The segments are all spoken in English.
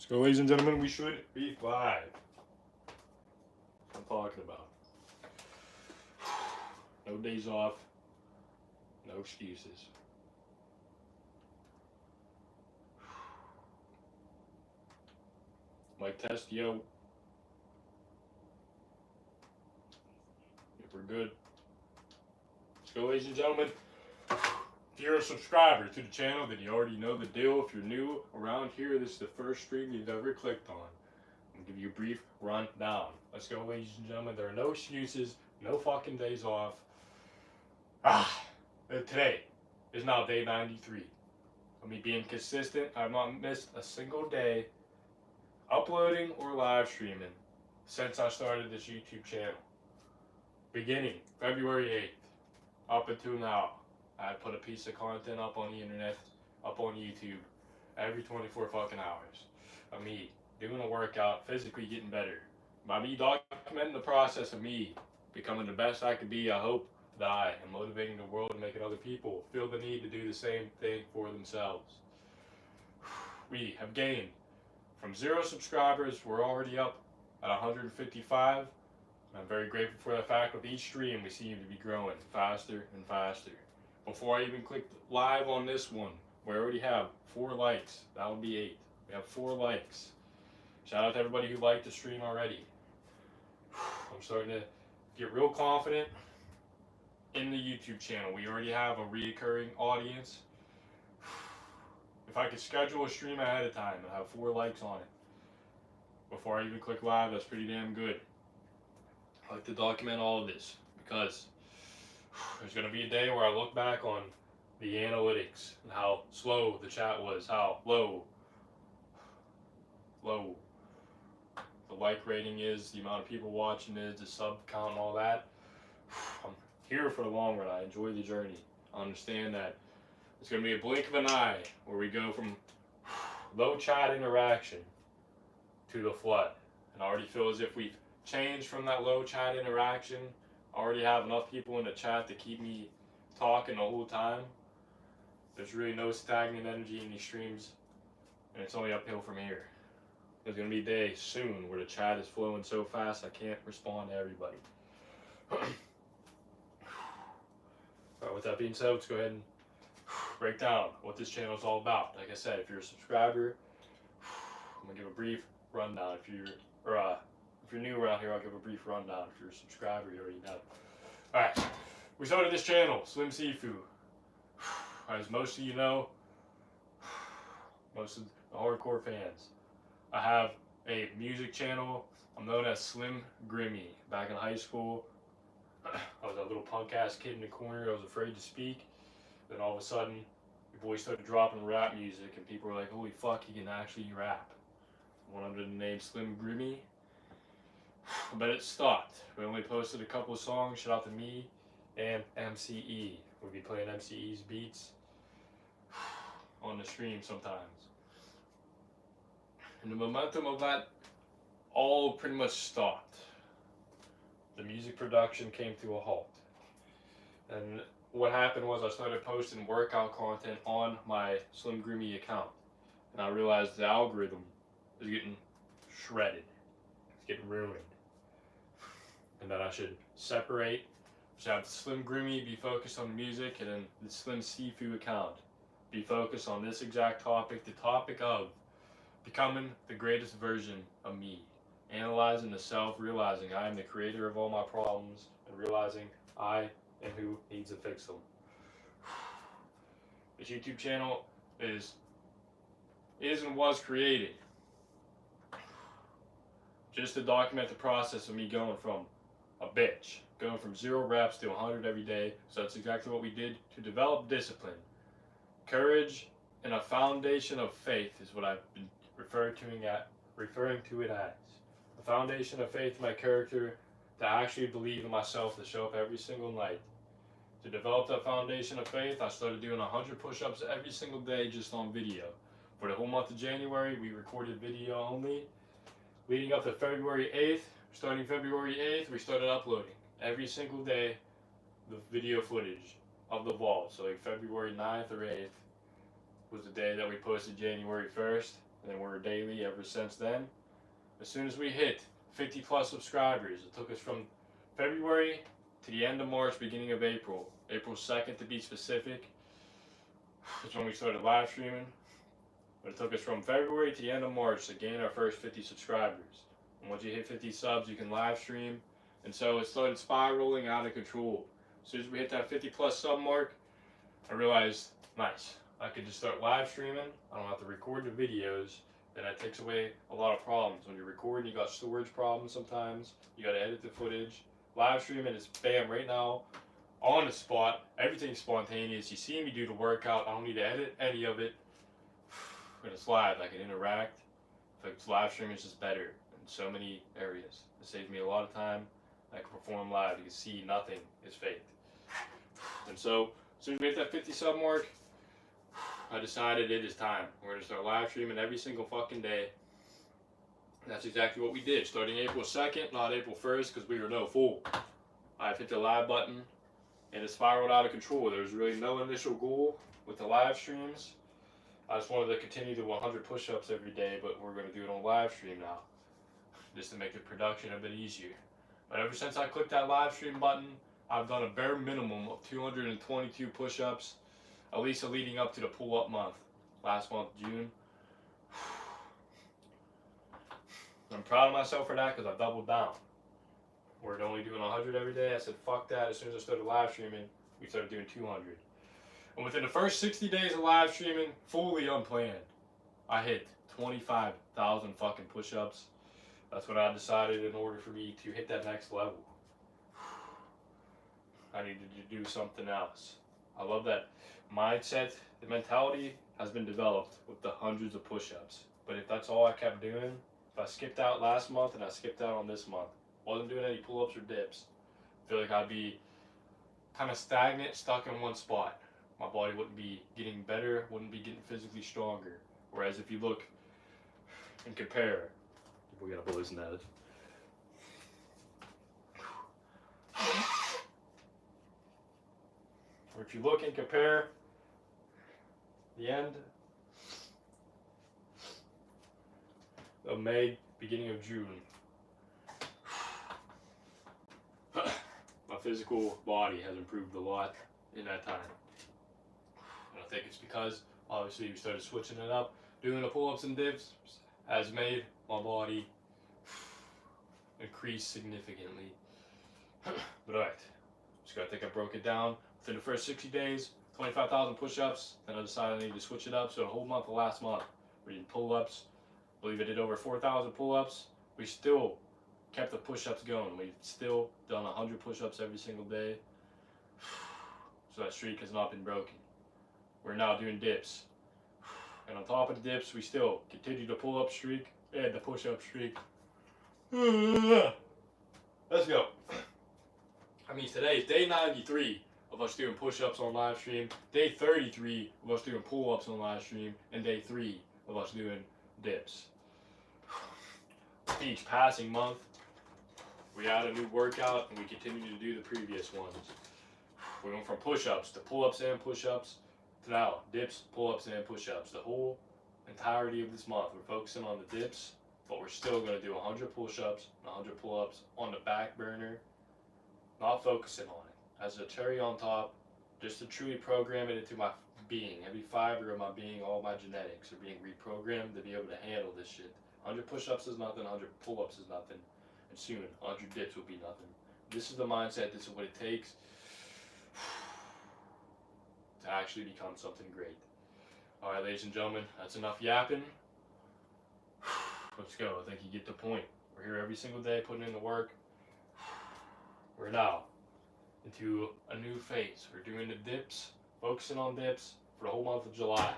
So, ladies and gentlemen, we should be live. That's what I'm talking about. No days off, no excuses. Mic test, yo. If we're good. Let's go, ladies and gentlemen. If you're a subscriber to the channel, then you already know the deal. If you're new around here, this is the first stream you've ever clicked on. I'll give you a brief rundown. Let's go, ladies and gentlemen. There are no excuses, no fucking days off. Today is now day 93. Of me being consistent, I've not missed a single day uploading or live streaming since I started this YouTube channel. Beginning February 8th, up until now, I put a piece of content up on the internet, up on YouTube, every 24 fucking hours of me doing a workout, physically getting better. By me documenting the process of me becoming the best I could be, I hope that I am motivating the world and making other people feel the need to do the same thing for themselves. We have gained from 0 subscribers, we're already up at 155. I'm very grateful for the fact with each stream we seem to be growing faster and faster. Before I even clicked live on this one, we already have 4 likes. That would be 8. We have 4 likes. Shout out to everybody who liked the stream already. I'm starting to get real confident in the YouTube channel. We already have a reoccurring audience. If I could schedule a stream ahead of time and have 4 likes on it before I even click live, that's pretty damn good. I like to document all of this because there's going to be a day where I look back on the analytics and how slow the chat was, how low the like rating is, the amount of people watching is, the sub count and all that. I'm here for the long run. I enjoy the journey. I understand that it's going to be a blink of an eye where we go from low chat interaction to the flood. And I already feel as if we've changed from that low chat interaction. I already have enough people in the chat to keep me talking the whole time. There's really no stagnant energy in these streams, and it's only uphill from here. There's going to be a day soon where the chat is flowing so fast I can't respond to everybody. Alright, with that being said, let's go ahead and break down what this channel is all about. Like I said, if you're a subscriber, I'm going to give a brief rundown. If you're new around here, I'll give a brief rundown. If you're a subscriber, you already know. Alright, we started this channel, Slim Sifu. As most of you know, most of the hardcore fans, I have a music channel. I'm known as Slim Grimmy. Back in high school, I was a little punk ass kid in the corner. I was afraid to speak. Then all of a sudden, the boys started dropping rap music, and people were like, "Holy fuck, he can actually rap." I went under the name Slim Grimmy. But it stopped. We only posted a couple of songs. Shout out to me and MCE. We'll be playing MCE's beats on the stream sometimes. And the momentum of that all pretty much stopped. The music production came to a halt. And what happened was I started posting workout content on my Slim Grimmy account. And I realized the algorithm is getting shredded. It's getting ruined. And that I should separate. So have Slim Grimmy be focused on the music, and then the Slim Sifu account be focused on this exact topic, the topic of becoming the greatest version of me. Analyzing the self, realizing I am the creator of all my problems, and realizing I am who needs to fix them. This YouTube channel is and was created just to document the process of me going from a bitch, going from 0 reps to 100 every day. So that's exactly what we did to develop discipline. Courage and a foundation of faith is what I've been referring to it as. A foundation of faith in my character, to actually believe in myself, to show up every single night. To develop that foundation of faith, I started doing 100 push-ups every single day just on video. For the whole month of January, we recorded video only. Leading up to February 8th, starting February 8th, we started uploading every single day the video footage of the vault. So like February 9th or 8th was the day that we posted January 1st. and then we're daily ever since then. As soon as we hit 50 plus subscribers, it took us from February to the end of March, beginning of April. April 2nd to be specific. That's when we started live streaming. But it took us from February to the end of March to gain our first 50 subscribers. And once you hit 50 subs, you can live stream. And so it started spiraling out of control. As soon as we hit that 50 plus sub mark, I realized, nice, I could just start live streaming. I don't have to record the videos. Then that takes away a lot of problems. When you're recording, you got storage problems sometimes. You got to edit the footage. Live streaming is bam right now, on the spot. Everything's spontaneous. You see me do the workout. I don't need to edit any of it. When it's live, I can interact. If it's live streaming, it's just better in so many areas. It saves me a lot of time. I can perform live. You can see nothing is faked. And so, as soon as we hit that 50 sub mark, I decided it is time. We're going to start live streaming every single fucking day. And that's exactly what we did. Starting April 2nd, not April 1st, because we were no fool. I've hit the live button, and it spiraled out of control. There was really no initial goal with the live streams. I just wanted to continue the 100 push-ups every day, but we're going to do it on live stream now, just to make the production a bit easier. But ever since I clicked that live stream button, I've done a bare minimum of 222 push-ups, at least leading up to the pull-up month, last month, June. I'm proud of myself for that because I doubled down. We're only doing 100 every day. I said, fuck that. As soon as I started live streaming, we started doing 200. And within the first 60 days of live streaming, fully unplanned, I hit 25,000 fucking push-ups. That's what I decided in order for me to hit that next level. I needed to do something else. I love that mindset. The mentality has been developed with the hundreds of push-ups. But if that's all I kept doing, if I skipped out last month and I skipped out on this month, wasn't doing any pull-ups or dips, I feel like I'd be kind of stagnant, stuck in one spot. My body wouldn't be getting better, wouldn't be getting physically stronger. Whereas if you look and compare, we gotta blow this nose. Or if you look and compare the end of May, beginning of June, my physical body has improved a lot in that time. And I think it's because obviously we started switching it up. Doing the pull-ups and dips has made my body increase significantly. But alright, just I think I broke it down. Within the first 60 days, 25,000 push-ups. Then I decided I needed to switch it up. So the whole month of last month, we did pull-ups. I believe I did over 4,000 pull-ups. We still kept the push-ups going. We've still done 100 push-ups every single day. So that streak has not been broken. We're now doing dips. And on top of the dips, we still continue the pull-up streak and the push-up streak. Let's go. I mean, today is day 93 of us doing push-ups on live stream, day 33 of us doing pull-ups on live stream, and day 3 of us doing dips. Each passing month, we add a new workout and we continue to do the previous ones. We went from push-ups to pull-ups and push-ups to now dips, pull-ups, and push-ups. The whole entirety of this month, we're focusing on the dips, but we're still going to do 100 push-ups and 100 pull-ups on the back burner, not focusing on it. As a cherry on top, just to truly program it into my being. Every fiber of my being, all my genetics are being reprogrammed to be able to handle this shit. 100 push-ups is nothing, 100 pull-ups is nothing, and soon 100 dips will be nothing. This is the mindset, this is what it takes to actually become something great. Alright, ladies and gentlemen, that's enough yapping. Let's go. I think you get the point. We're here every single day putting in the work. We're now into a new phase. We're doing the dips, focusing on dips for the whole month of July.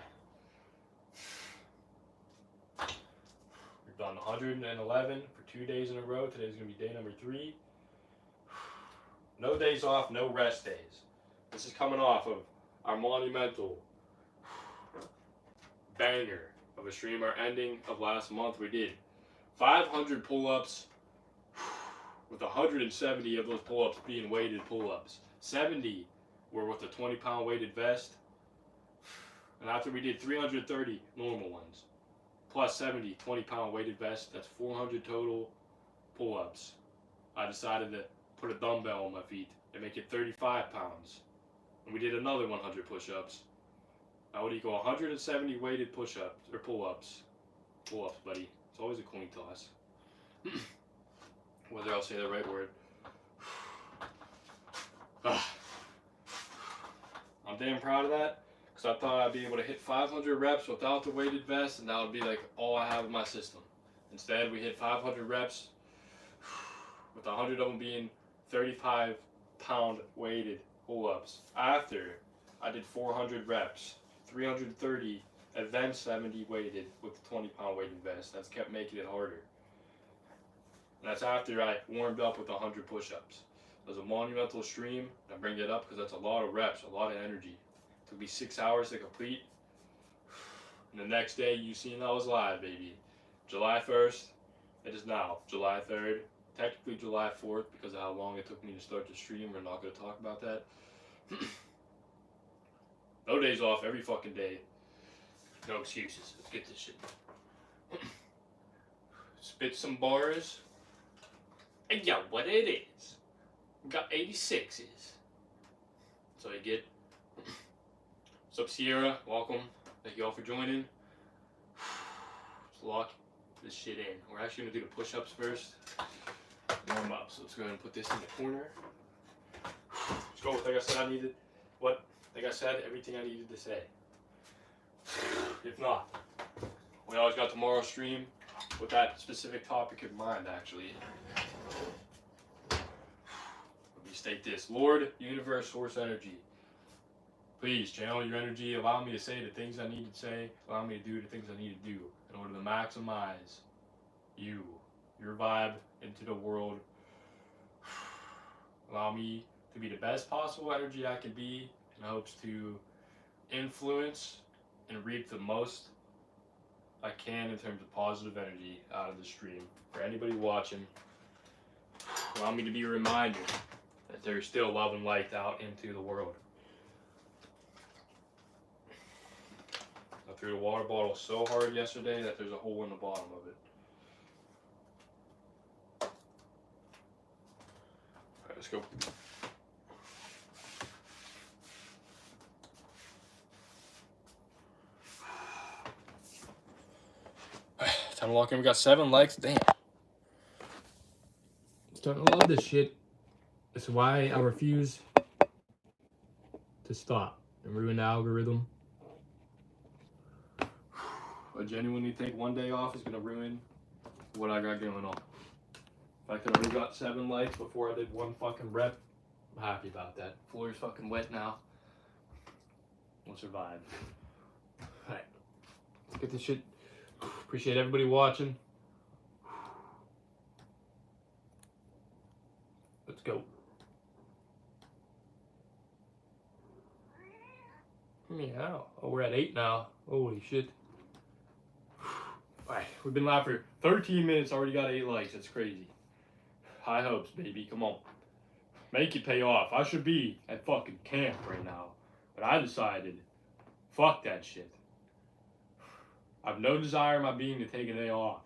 We've done 111 for 2 days in a row. Today's going to be day number 3. No days off, no rest days. This is coming off of our monumental banger of a stream. Our ending of last month, we did 500 pull-ups with 170 of those pull-ups being weighted pull-ups. 70 were with a 20-pound weighted vest. And after we did 330 normal ones, plus 70 20-pound weighted vest. That's 400 total pull-ups. I decided to put a dumbbell on my feet and make it 35 pounds. And we did another 100 push-ups. That would equal 170 weighted push-ups or pull-ups. Pull-ups, buddy. It's always a coin toss. Whether I'll say the right word. I'm damn proud of that, because I thought I'd be able to hit 500 reps without the weighted vest, and that would be like all I have in my system. Instead, we hit 500 reps, with 100 of them being 35-pound weighted pull-ups. After I did 400 reps, 330, and then 70 weighted with the 20-pound weighted vest. That's kept making it harder. And that's after I warmed up with 100 push-ups. It was a monumental stream. I bring it up because that's a lot of reps, a lot of energy. It took me 6 hours to complete. And the next day, you seen I was live, baby. July 1st, it is now July 3rd. Technically July 4th because of how long it took me to start the stream. We're not going to talk about that. No days off, every fucking day. No excuses. Let's get this shit. Spit some bars. And yeah, what it is. We got 86s. So you get. What's up, Sierra? Welcome. Thank you all for joining. Let's lock this shit in. We're actually going to do the push-ups first. Warm up. So let's go ahead and put this in the corner. Let's go with, like I said, like I said, everything I needed to say. If not, we always got tomorrow's stream with that specific topic in mind, actually. Let me state this. Lord, universe, source, energy. Please channel your energy. Allow me to say the things I need to say. Allow me to do the things I need to do in order to maximize you, your vibe into the world. Allow me to be the best possible energy I can be in hopes to influence and reap the most I can in terms of positive energy out of the stream. For anybody watching, allow me to be a reminder that there's still love and light out into the world. I threw the water bottle so hard yesterday that there's a hole in the bottom of it. Alright, let's go. Time to lock in. We got 7 likes. Damn. Starting to love this shit. That's why I refuse to stop and ruin the algorithm. I genuinely think one day off is going to ruin what I got going on. If I could have only got 7 likes before I did 1 fucking rep, I'm happy about that. Floor is fucking wet now. We'll survive. Alright. Let's get this shit. Appreciate everybody watching. Let's go. Meow. Oh, we're at 8 now. Holy shit. Alright, we've been live for 13 minutes, already got 8 likes. That's crazy. High hopes, baby. Come on. Make it pay off. I should be at fucking camp right now. But I decided, fuck that shit. I've no desire in my being to take a day off.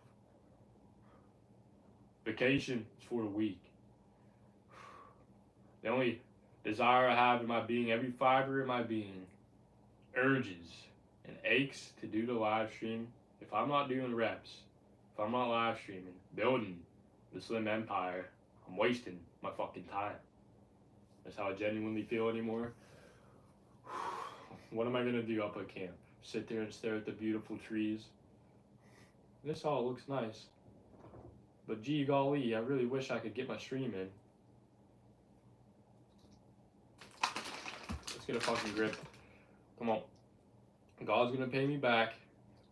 Vacation is for the weak. The only desire I have in my being, every fiber in my being, urges and aches to do the live stream. If I'm not doing reps, if I'm not live streaming, building the Slim Empire, I'm wasting my fucking time. That's how I genuinely feel anymore. What am I gonna do up at camp? Sit there and stare at the beautiful trees? This all looks nice. But gee golly, I really wish I could get my stream in. Let's get a fucking grip. Come on. God's gonna pay me back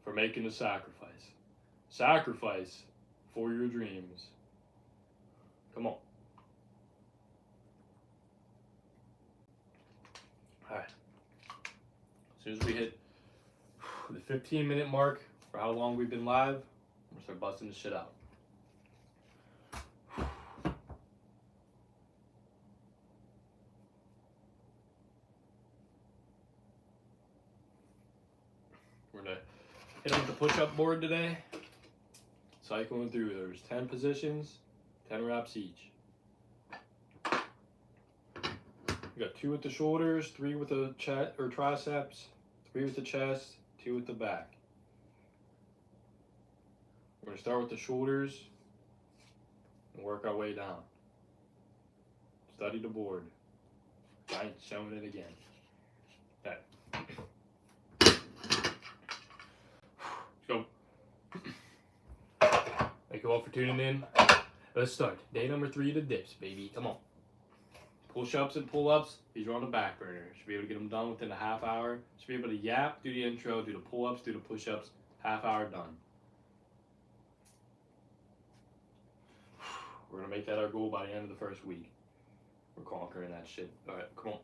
for making a sacrifice. Sacrifice for your dreams. Come on. Alright. As soon as we hit the 15-minute mark for how long we've been live, I'm gonna start busting this shit out. We're gonna Hit them with the push-up board today. Cycling through. There's 10 positions, 10 reps each. You got 2 with the shoulders, 3 with the chest or triceps, 3 with the chest, 2 with the back. We're gonna start with the shoulders and work our way down. Study the board. I ain't showing it again. Okay. Let's go. Thank you all for tuning in. Let's start. Day number 3 of the dips, baby. Come on. Push-ups and pull-ups, these are on the back burner. Should be able to get them done within a half hour. Should be able to yap, do the intro, do the pull-ups, do the push-ups, half hour done. We're gonna make that our goal by the end of the first week. We're conquering that shit. All right, come on.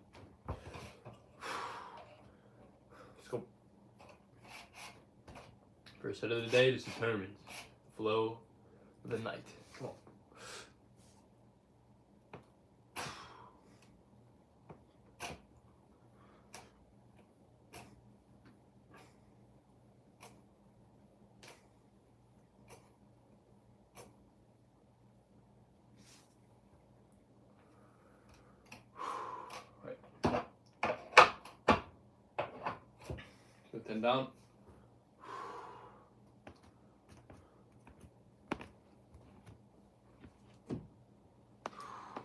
Let's go. First set of the day, this determines the flow of the night. Come on. Put 10 down.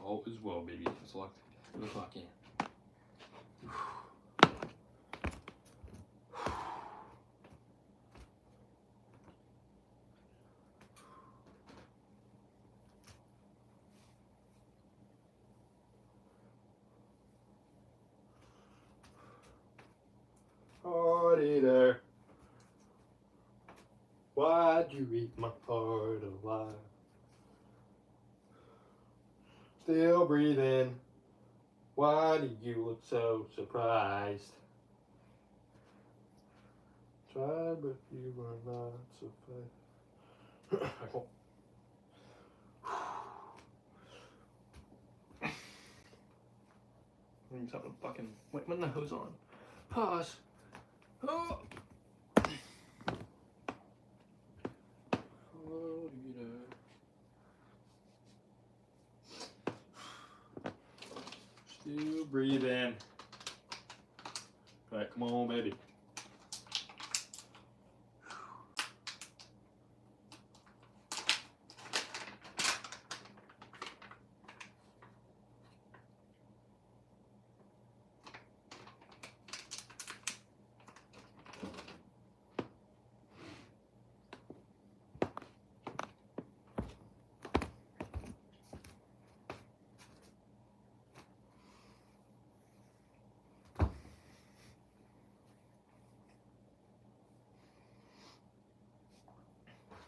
All is well, baby. Select the clock in. Party there. Why'd you eat my heart alive? Still breathing. Why do you look so surprised? Tried, but you were not so fast. I'm just having a fucking wet my nose on. Pause. Oh. Still breathing. All right, come on, baby.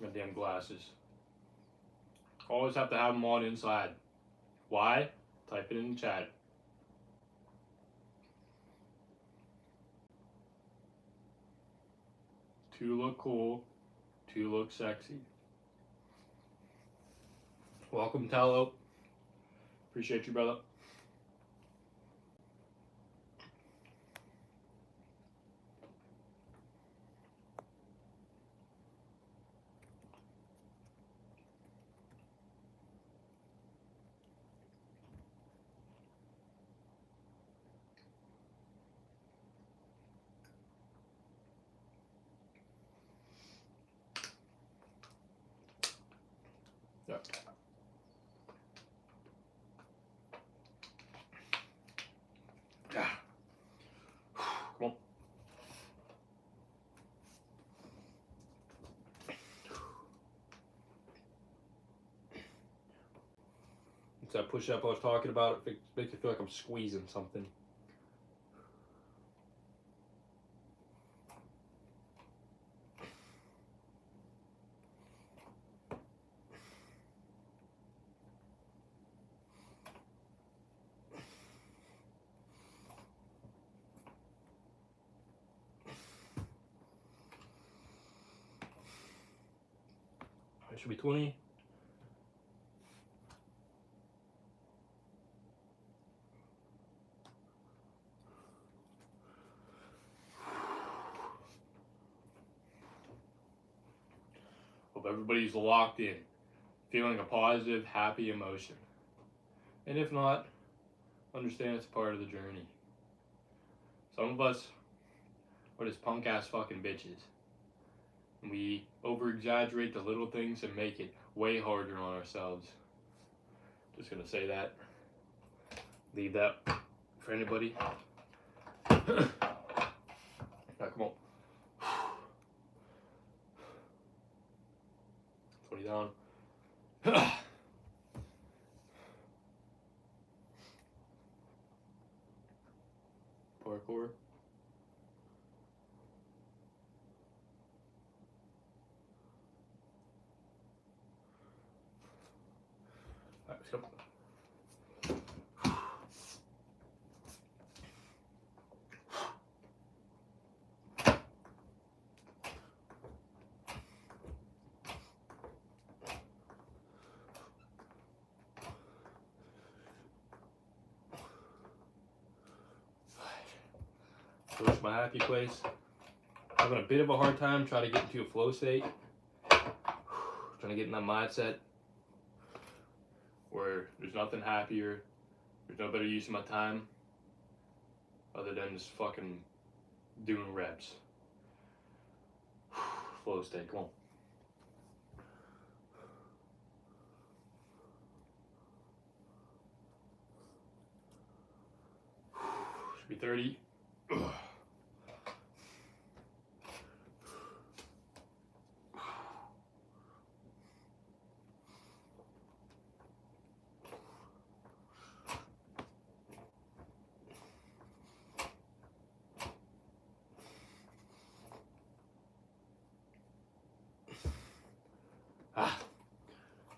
Goddamn glasses. Always have to have them on inside. Why? Type it in the chat. To look cool, to look sexy. Welcome, Tello. Appreciate you, brother. Yep. Come on. It's that push-up I was talking about. It makes me feel like I'm squeezing something. It should be 20. body's locked in, feeling a positive, happy emotion. And if not, understand it's part of the journey. Some of us are just punk ass fucking bitches. And we over exaggerate the little things and make it way harder on ourselves. Just gonna say that. Leave that for anybody. Now, come on. 20 down. Parkour. Alright, let's go. Go to my happy place. Having a bit of a hard time trying to get into a flow state. Trying to get in that mindset where there's nothing happier, there's no better use of my time other than just fucking doing reps. Flow state, come on. Should be 30.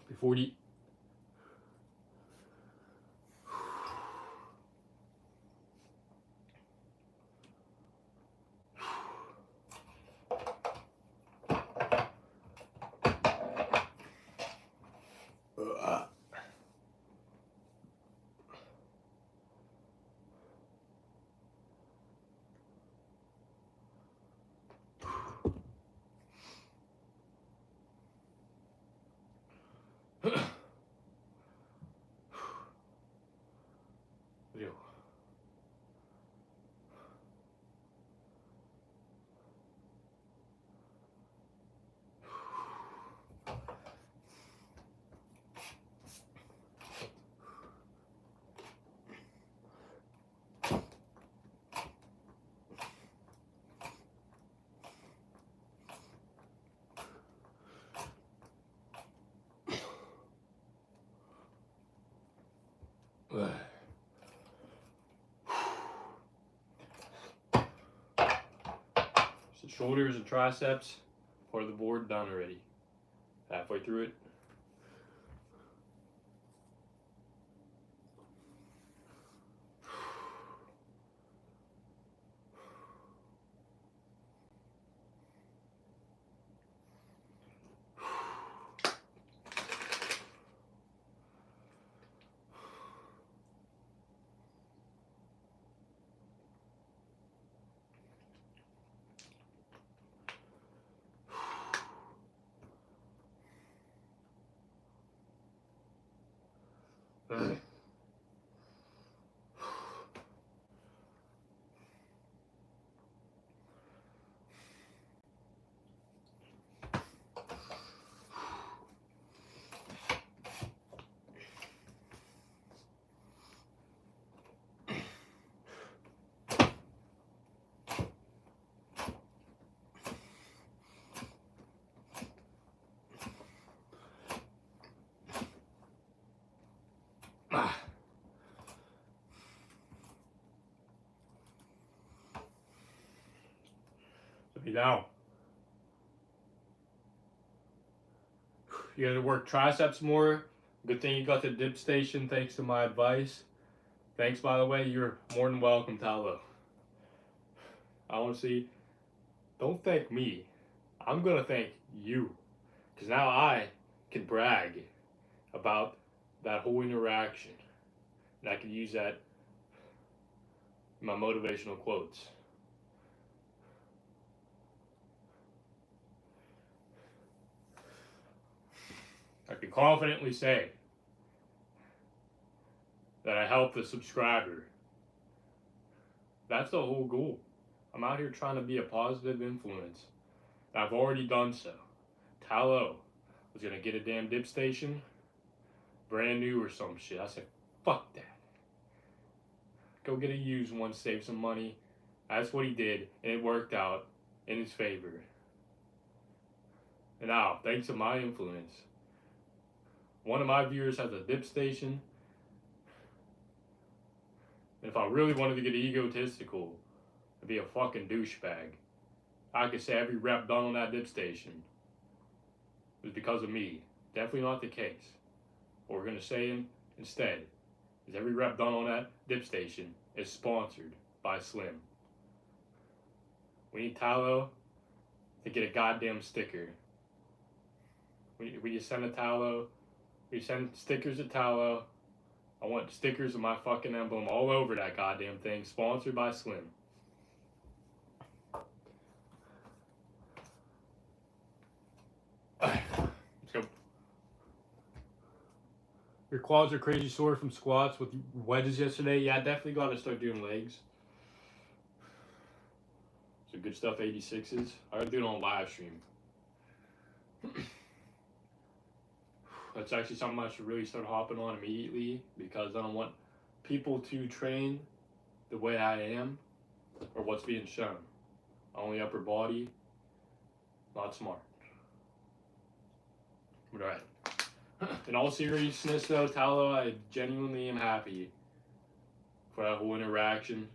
Be 40. Yo. So shoulders and triceps, part of the board done already. Halfway through it. Be down. You gotta work triceps more. Good thing you got the dip station thanks to my advice. Thanks, by the way. You're more than welcome, Talo. Honestly, don't thank me. I'm gonna thank you. Because now I can brag about that whole interaction. And I can use that in my motivational quotes. I can confidently say that I help the subscriber. That's the whole goal. I'm out here trying to be a positive influence. I've already done so. Tallow was gonna get a damn dip station, brand new or some shit. I said, fuck that. Go get a used one, save some money. That's what he did, and it worked out in his favor. And now, thanks to my influence, one of my viewers has a dip station. And if I really wanted to get egotistical and be a fucking douchebag, I could say every rep done on that dip station was because of me. Definitely not the case. What we're going to say instead is every rep done on that dip station is sponsored by Slim. We need Tallow to get a goddamn sticker. When you send a Tallow, we send stickers to Tallow. I want stickers of my fucking emblem all over that goddamn thing, sponsored by Slim. Let's go. Your quads are crazy sore from squats with wedges yesterday. Yeah, I definitely got to start doing legs. Some good stuff, 86s. I gotta do it on live stream. That's actually something I should really start hopping on immediately, because I don't want people to train the way I am or what's being shown. Only upper body, not smart. But alright. In all seriousness though, Tallow, I genuinely am happy for that whole interaction.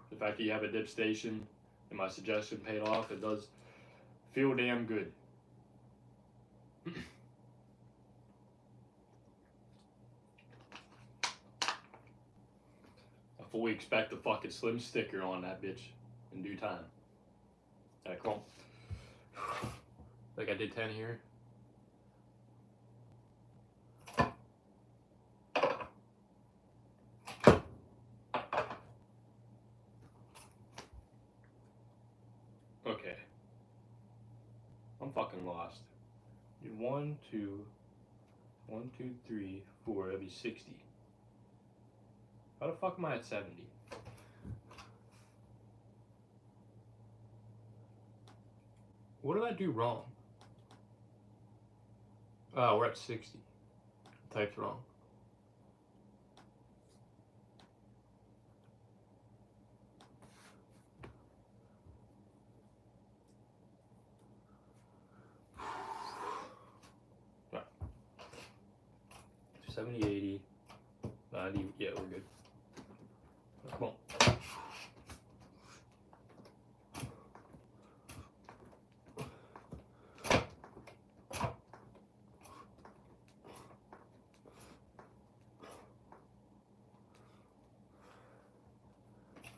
The fact that you have a dip station and my suggestion paid off, it does feel damn good. I fully expect the fucking Slim sticker on that bitch in due time. Alright, come on. Like I did 10 here. Okay. I'm fucking lost. Dude, 1, 2, 3, 4, that'd be 60. How the fuck am I at 70? What did I do wrong? Oh, we're at 60. Typed wrong. Right. 70, 80, 90, yeah, we're good. Come on.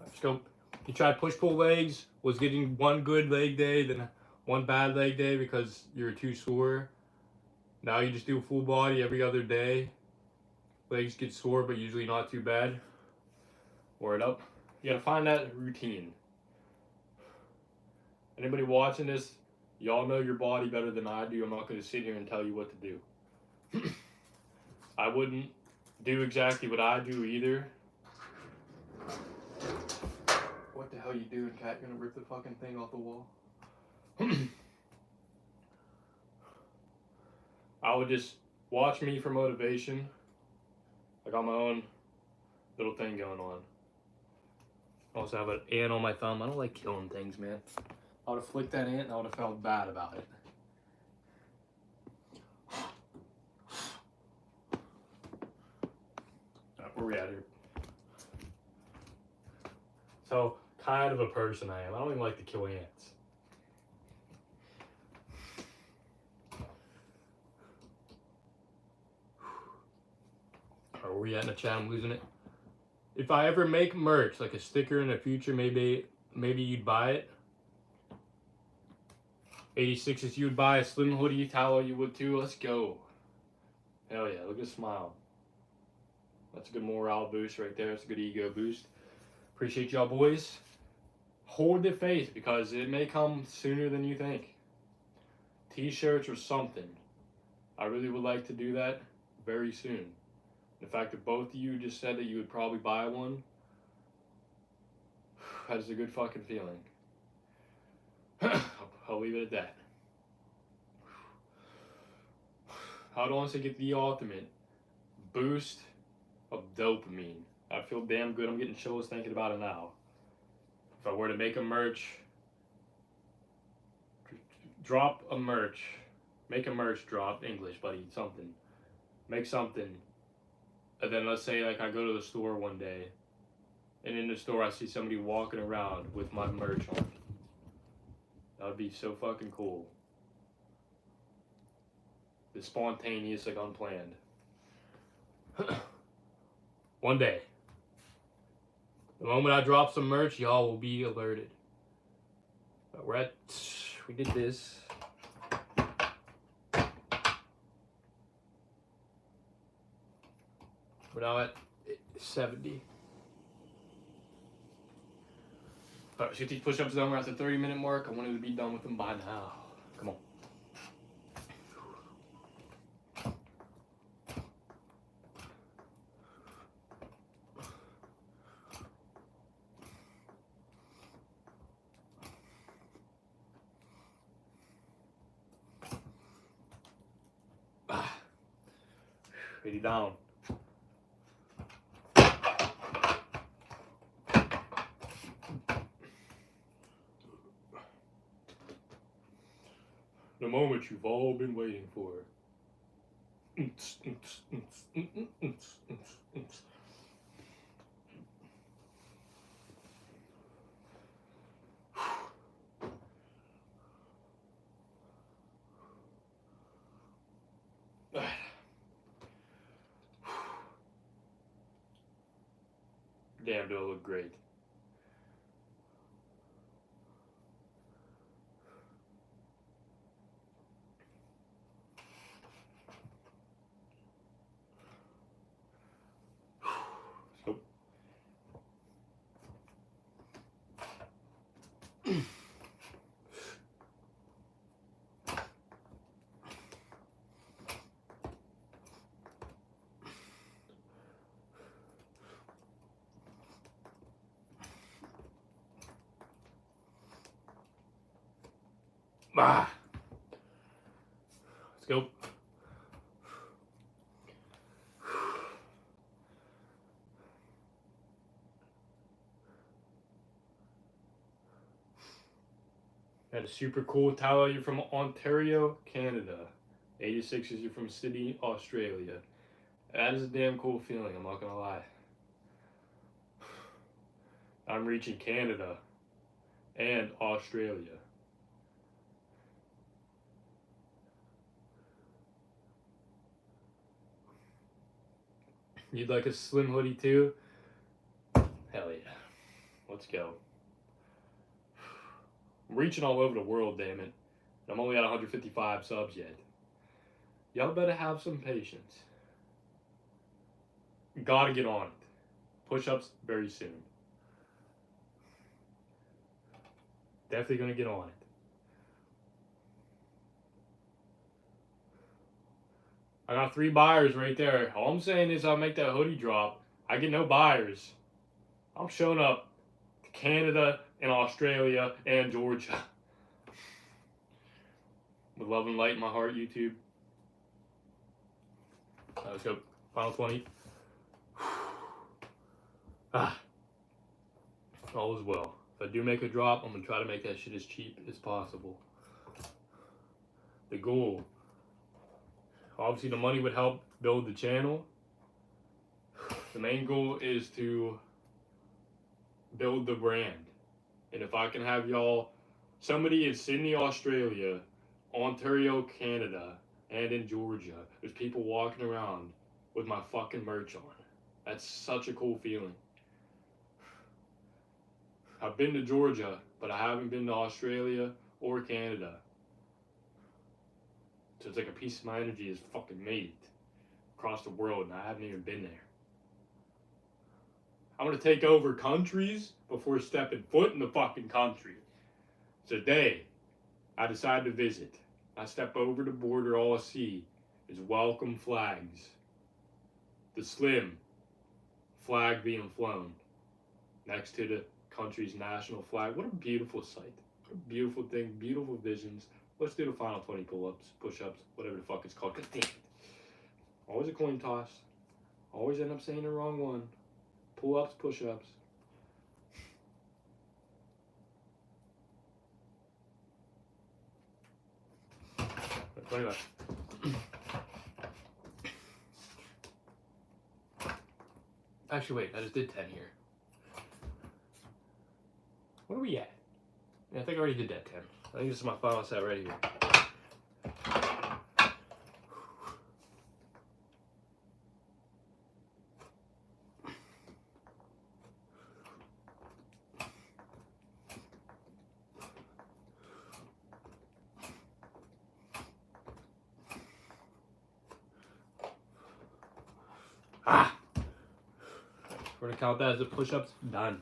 Let's go. You tried push-pull legs, was getting one good leg day, then one bad leg day because you're too sore. Now you just do full body every other day. Legs get sore, but usually not too bad. Word up. You gotta find that routine. Anybody watching this, y'all know your body better than I do. I'm not gonna sit here and tell you what to do. I wouldn't do exactly what I do either. What the hell you doing, cat? You're gonna rip the fucking thing off the wall? I would just watch me for motivation. I got my own little thing going on. Also have an ant on my thumb. I don't like killing things, man. I would have flicked that ant and I would have felt bad about it. Alright, where we at here? So, kind of a person I am. I don't even like to kill ants. Where we at in the chat? I'm losing it. If I ever make merch, like a sticker in the future, maybe you'd buy it. 86s, you would buy a Slim hoodie. Tallow, you would too. Let's go. Hell yeah, look at the smile. That's a good morale boost right there. That's a good ego boost. Appreciate y'all boys. Hold the faith, because it may come sooner than you think. T-shirts or something. I really would like to do that very soon. The fact that both of you just said that you would probably buy one, that is a good fucking feeling. I'll leave it at that. How do I want to get the ultimate boost of dopamine? I feel damn good. I'm getting chills thinking about it now. If I were to make a merch, drop a merch, make a merch drop, English, buddy, something. Make something. And then let's say like I go to the store one day, and in the store I see somebody walking around with my merch on. That would be so fucking cool. It's spontaneous, like unplanned. One day. The moment I drop some merch, y'all will be alerted. But we did this. We're now at 70. Alright, let's get these push-ups done. We're at the 30-minute mark. I wanted to be done with them by now. Come on. Ready down. The moment you've all been waiting for. Damn, do I look great. Let's go. Got a super cool towel. You're from Ontario, Canada. 86 is you're from Sydney, Australia. That is a damn cool feeling, I'm not gonna lie. I'm reaching Canada and Australia. You'd like a slim hoodie too? Hell yeah. Let's go. I'm reaching all over the world, damn it. I'm only at 155 subs yet. Y'all better have some patience. Gotta get on it. Push-ups very soon. Definitely gonna get on it. I got 3 buyers right there. All I'm saying is I'll make that hoodie drop. I get no buyers. I'm showing up to Canada and Australia and Georgia. With love and light in my heart, YouTube. Let's go. Final 20. All is well. If I do make a drop, I'm going to try to make that shit as cheap as possible. The goal. Obviously, the money would help build the channel. The main goal is to build the brand. And if I can have y'all, somebody in Sydney, Australia, Ontario, Canada, and in Georgia, there's people walking around with my fucking merch on. That's such a cool feeling. I've been to Georgia, but I haven't been to Australia or Canada. So it's like a piece of my energy is fucking made across the world, and I haven't even been there. I'm gonna take over countries before stepping foot in the fucking country. Today, I decide to visit. I step over the border, all I see is welcome flags. The Slim flag being flown next to the country's national flag. What a beautiful sight. What a beautiful thing, beautiful visions. Let's do the final 20 pull-ups, push-ups, whatever the fuck it's called. God damn it. Always a coin toss. Always end up saying the wrong one. Pull-ups, push-ups. Anyway. Actually, wait, I just did 10 here. Where are we at? Yeah, I think I already did that 10. I think this is my final set right here. We're gonna count that as the push-ups. Done.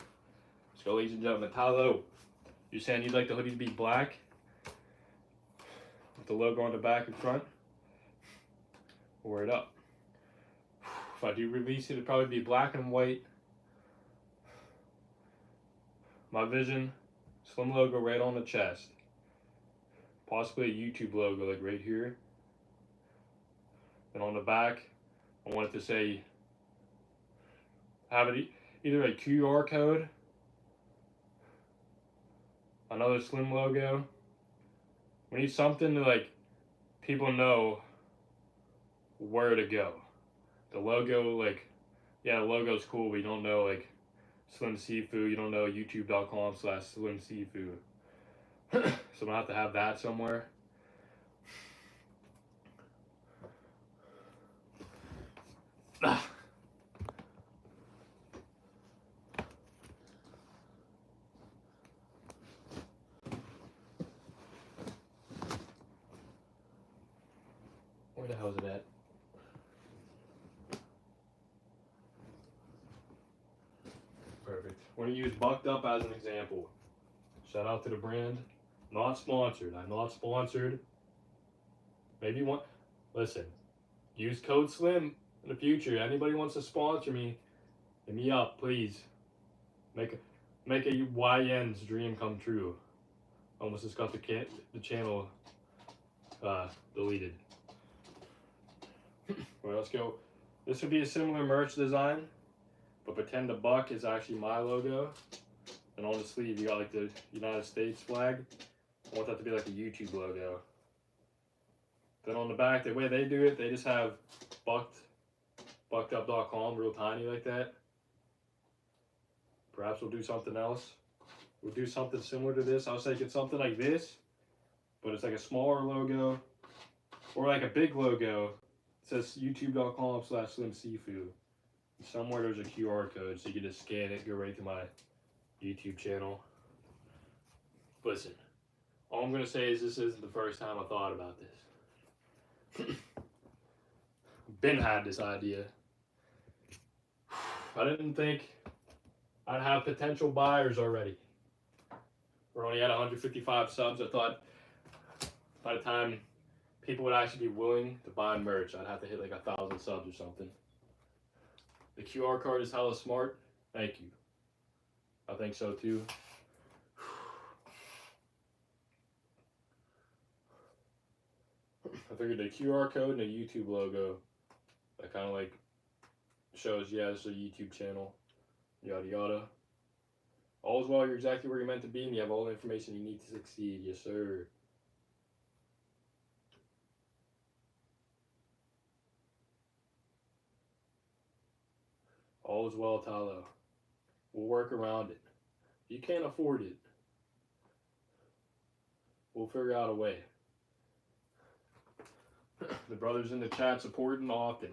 Let's go, ladies and gentlemen. Tylo, you're saying you'd like the hoodie to be black with the logo on the back and front? Word up. If I do release it, it'd probably be black and white. My vision, Slim logo right on the chest. Possibly a YouTube logo like right here. And on the back, I want it to say, have it either a QR code, another Slim logo. We need something to like people know where to go. The logo, like, yeah, the logo's cool, but you don't know like Slim Seafood. You don't know youtube.com/Slim Seafood. So I'm gonna have to have that somewhere. Where the hell is it at? Perfect. We're gonna use Bucked Up as an example. Shout out to the brand. Not sponsored. I'm not sponsored. Maybe one. Listen, use code SLIM in the future. Anybody wants to sponsor me, hit me up, please. Make a YN's dream come true. Almost just got the channel deleted. Well, let's go. This would be a similar merch design, but pretend the buck is actually my logo. And on the sleeve, you got like the United States flag. I want that to be like a YouTube logo. Then on the back, the way they do it, they just have buckedup.com, real tiny like that. Perhaps we'll do something else. We'll do something similar to this. I was thinking something like this, but it's like a smaller logo, or like a big logo. It says youtube.com/Slim Seafood. Somewhere there's a QR code, so you can just scan it, go right to my YouTube channel. Listen, all I'm gonna say is this isn't the first time I thought about this. Ben had this idea. I didn't think I'd have potential buyers already. We're only at 155 subs. I thought by the time people would actually be willing to buy merch, I'd have to hit like 1,000 subs or something. The QR code is hella smart. Thank you. I think so too. I figured the QR code and the YouTube logo, that kind of like shows, yeah, this is a YouTube channel, yada yada. All is well, you're exactly where you're meant to be, and you have all the information you need to succeed. Yes, sir. All is well, Talo. We'll work around it. You can't afford it. We'll figure out a way. The brothers in the chat supporting often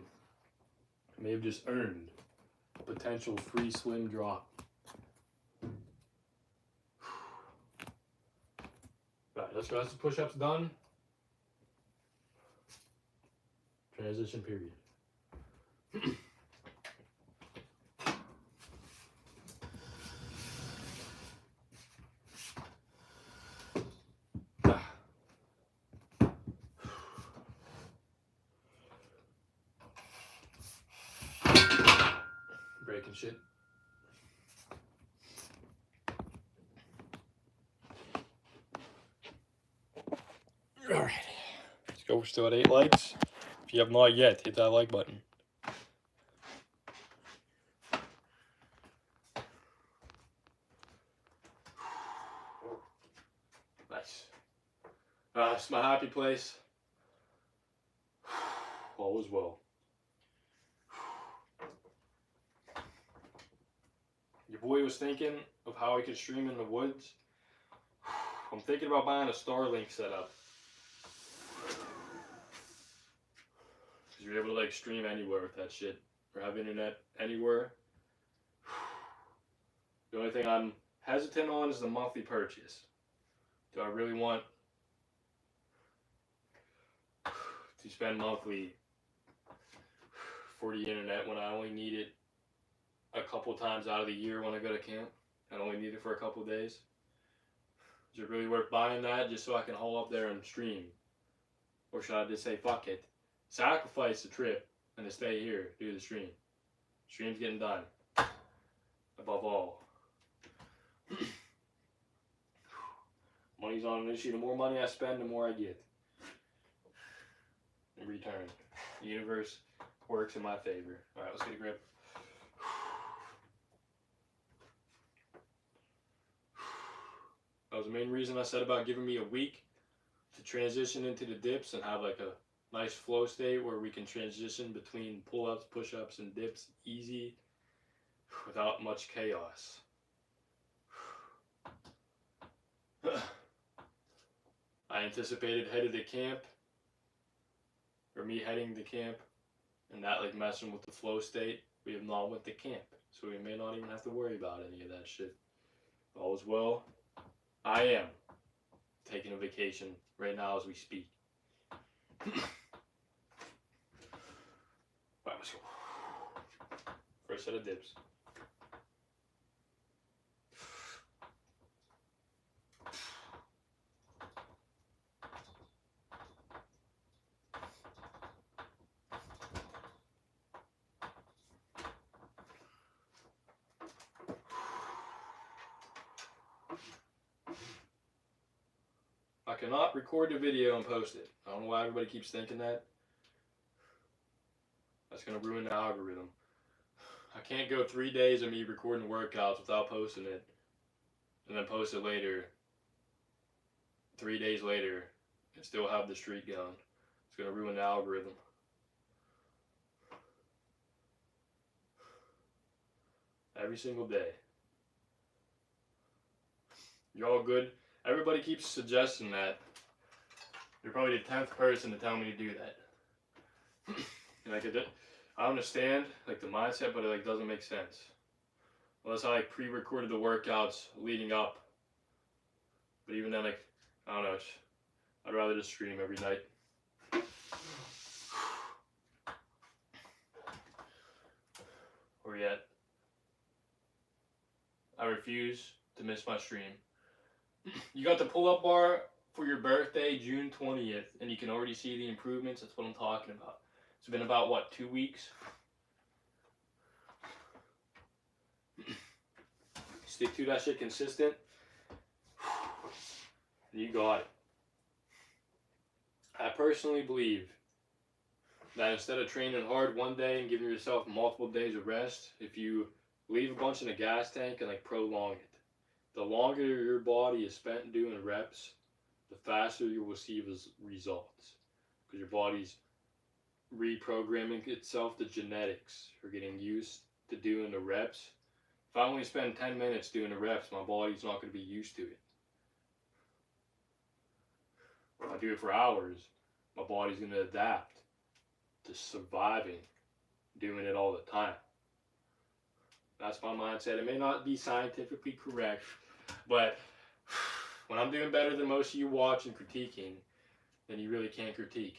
may have just earned a potential free Slim drop. Right, let's go. That's the push-ups done. Transition period. and shit. Alright. Let's go. We're still at 8 likes. If you have not yet, hit that like button. Nice. It's my happy place. All is well. Your boy was thinking of how I could stream in the woods. I'm thinking about buying a Starlink setup. Because you're able to like stream anywhere with that shit. Or have internet anywhere. The only thing I'm hesitant on is the monthly purchase. Do I really want to spend monthly for the internet when I only need it a couple times out of the year when I go to camp? I only need it for a couple of days. Is it really worth buying that just so I can haul up there and stream? Or should I just say, fuck it, sacrifice the trip and to stay here, do the stream? Stream's getting done. Above all. Money's not an issue. The more money I spend, the more I get. In return. The universe works in my favor. Alright, let's get a grip. That was the main reason I said about giving me a week to transition into the dips and have like a nice flow state where we can transition between pull-ups, push-ups, and dips easy without much chaos. I anticipated headed to camp, or me heading to camp, and that like messing with the flow state. We have not went to camp, so we may not even have to worry about any of that shit. All is well. I am taking a vacation right now as we speak. Alright, let's go. First set of dips. I cannot record the video and post it. I don't know why everybody keeps thinking that. That's going to ruin the algorithm. I can't go 3 days of me recording workouts without posting it. And then post it later. 3 days later. And still have the streak going. It's going to ruin the algorithm. Every single day. You all good? Everybody keeps suggesting that. You're probably the 10th person to tell me to do that. Like I understand like the mindset, but it like doesn't make sense. Unless I like pre-recorded the workouts leading up. But even then, like I don't know. I'd rather just stream every night. Or yet, I refuse to miss my stream. You got the pull-up bar for your birthday, June 20th, and you can already see the improvements. That's what I'm talking about. It's been about, what, 2 weeks? Stick to that shit consistent, and you got it. I personally believe that instead of training hard one day and giving yourself multiple days of rest, if you leave a bunch in a gas tank and like prolong it, the longer your body is spent doing reps, the faster you will receive results. Because your body's reprogramming itself, the genetics are getting used to doing the reps. If I only spend 10 minutes doing the reps, my body's not going to be used to it. If I do it for hours, my body's going to adapt to surviving doing it all the time. That's my mindset. It may not be scientifically correct, but when I'm doing better than most of you watching critiquing, then you really can't critique.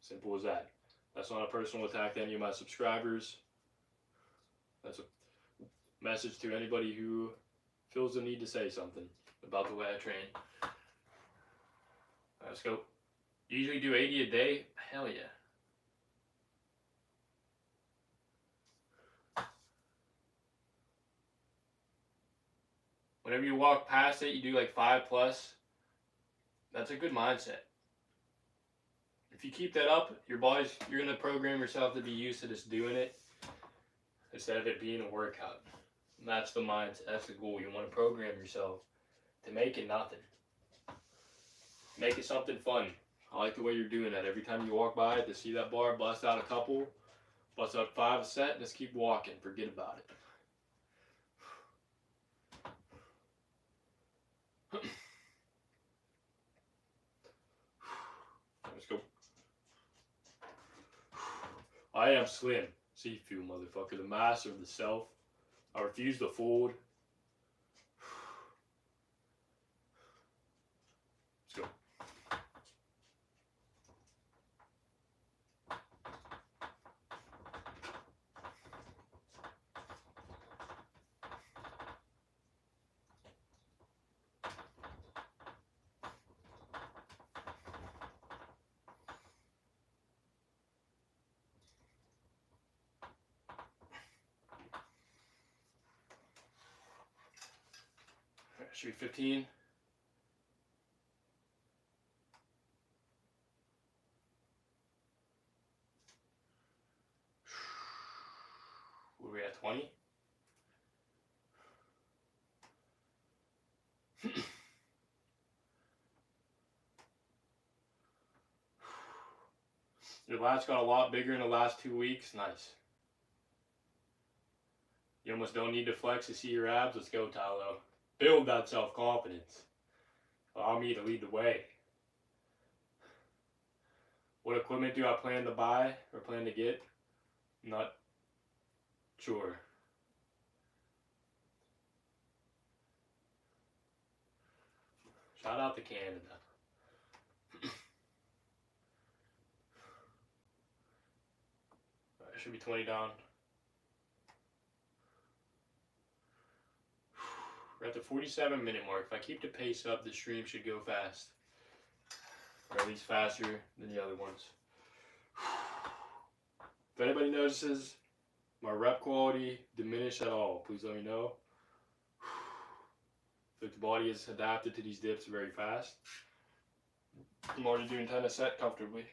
Simple as that. That's not a personal attack to any of my subscribers. That's a message to anybody who feels the need to say something about the way I train. Let's go. You usually do 80 a day? Hell yeah. Whenever you walk past it, you do like 5 plus. That's a good mindset. If you keep that up, you're gonna program yourself to be used to just doing it instead of it being a workout. And that's the mindset. That's the goal. You want to program yourself to make it nothing. Make it something fun. I like the way you're doing that. Every time you walk by it, to see that bar, bust out a couple, bust out 5 a set, and just keep walking. Forget about it. Let's go. I am Slim. Seafood, motherfucker. The master of the self. I refuse to fold. Let's go. Should be 15. What are we at, 20? Your lats got a lot bigger in the last 2 weeks. Nice. You almost don't need to flex to see your abs. Let's go, Tylo. Build that self-confidence. Allow me to lead the way. What equipment do I plan to buy or plan to get? Not sure. Shout out to Canada. It should be 20 down. We're at the 47-minute mark. If I keep the pace up, the stream should go fast. Or at least faster than the other ones. If anybody notices my rep quality diminished at all, please let me know. If the body is adapted to these dips very fast. I'm already doing 10 a set comfortably.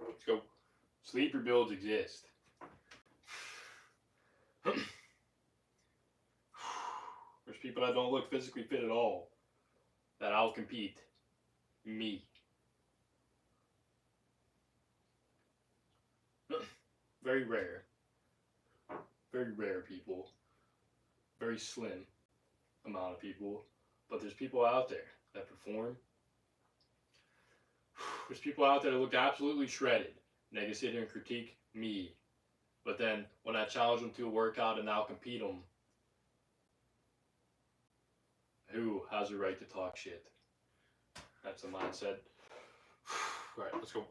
Let's go. Sleeper builds exist. There's people that don't look physically fit at all that I'll compete. Me. Very rare. Very rare people. Very slim amount of people. But there's people out there that perform. There's people out there that look absolutely shredded. And they can sit here and critique me. But then when I challenge them to a workout and I'll compete them, who has the right to talk shit? That's the mindset. Alright, let's go.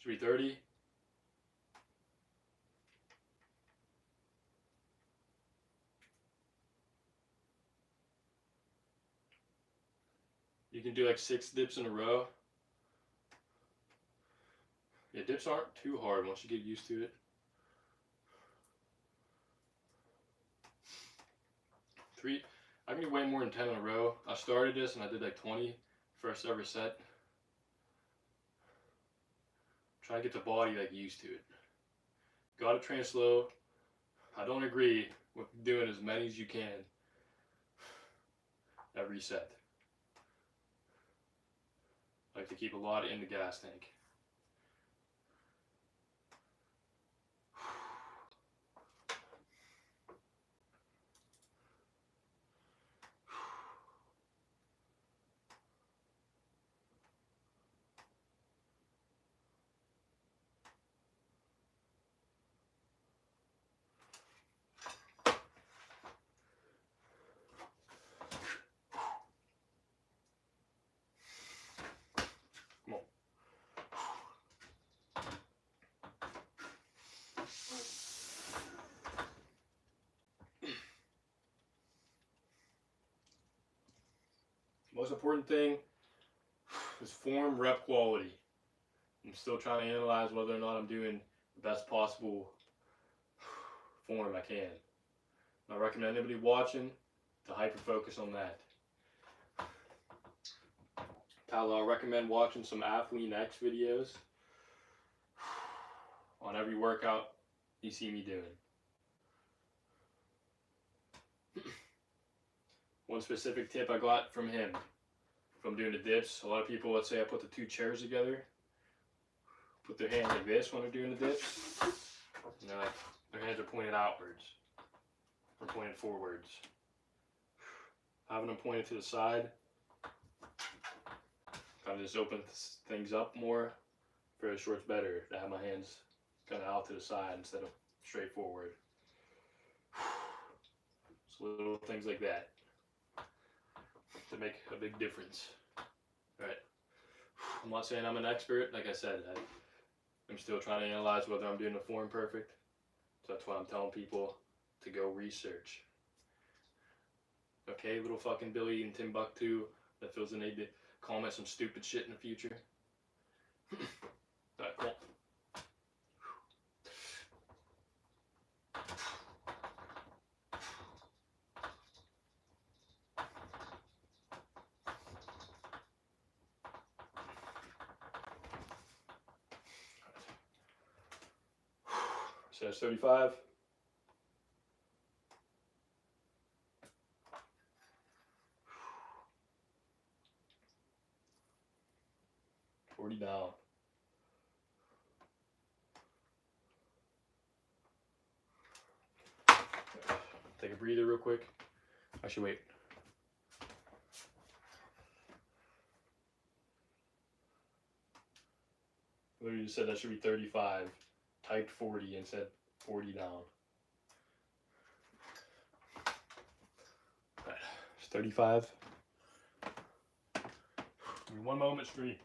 Should be 30. You can do like 6 dips in a row. Yeah, dips aren't too hard once you get used to it. 3. I can do way more than 10 in a row. I started this and I did like 20 first ever set. Try to get the body like used to it. Gotta train slow. I don't agree with doing as many as you can every set. I like to keep a lot in the gas tank. Most important thing is form rep quality. I'm still trying to analyze whether or not I'm doing the best possible form I can. I recommend anybody watching to hyper focus on that. Tyler, I recommend watching some Athlean X videos on every workout you see me doing. One specific tip I got from him, if I'm doing the dips, a lot of people, let's say I put the two chairs together, put their hands like this when they're doing the dips, and they're like, their hands are pointed outwards, or pointed forwards. Having them pointed to the side, kind of just opens things up more. For sure it's better to have my hands kind of out to the side instead of straight forward. So little things like that to make a big difference. Alright. I'm not saying I'm an expert. Like I said, I'm still trying to analyze whether I'm doing the form perfect. So that's why I'm telling people to go research. Okay, little fucking Billy in Timbuktu that feels the need to comment some stupid shit in the future. Alright, cool. So that's 35. Down. Take a breather real quick. Actually, wait. Literally just said that should be 35. Typed 40 and said 40 down. Alright, it's 35. Give me 1 moment, free.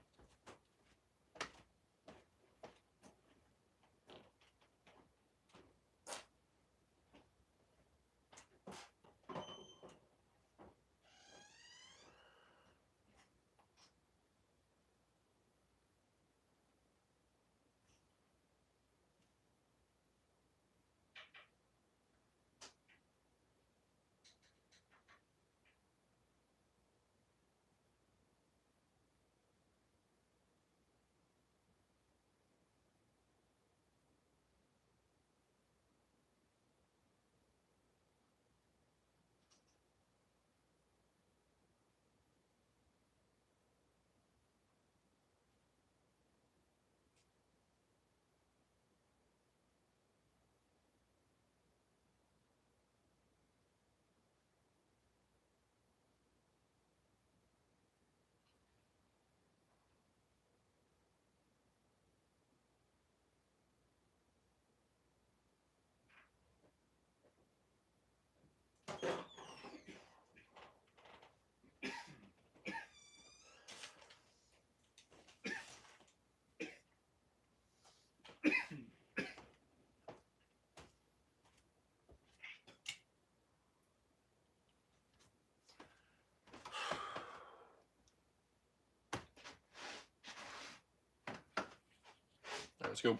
Let's go.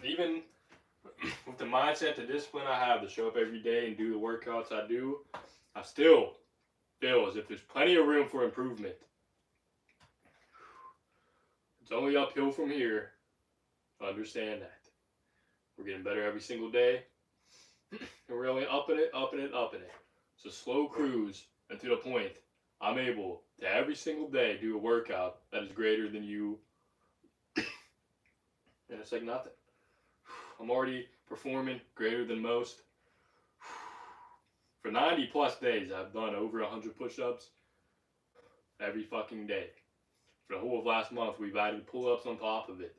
Even with the mindset, the discipline I have to show up every day and do the workouts I do, I still feel as if there's plenty of room for improvement. It's only uphill from here. I understand that. We're getting better every single day. And we're only upping it, upping it, upping it. It's a slow cruise, and to the point, I'm able to every single day do a workout that is greater than you. And it's like nothing. I'm already performing greater than most. For 90 plus days, I've done over 100 push-ups every fucking day. For the whole of last month, we've added pull-ups on top of it.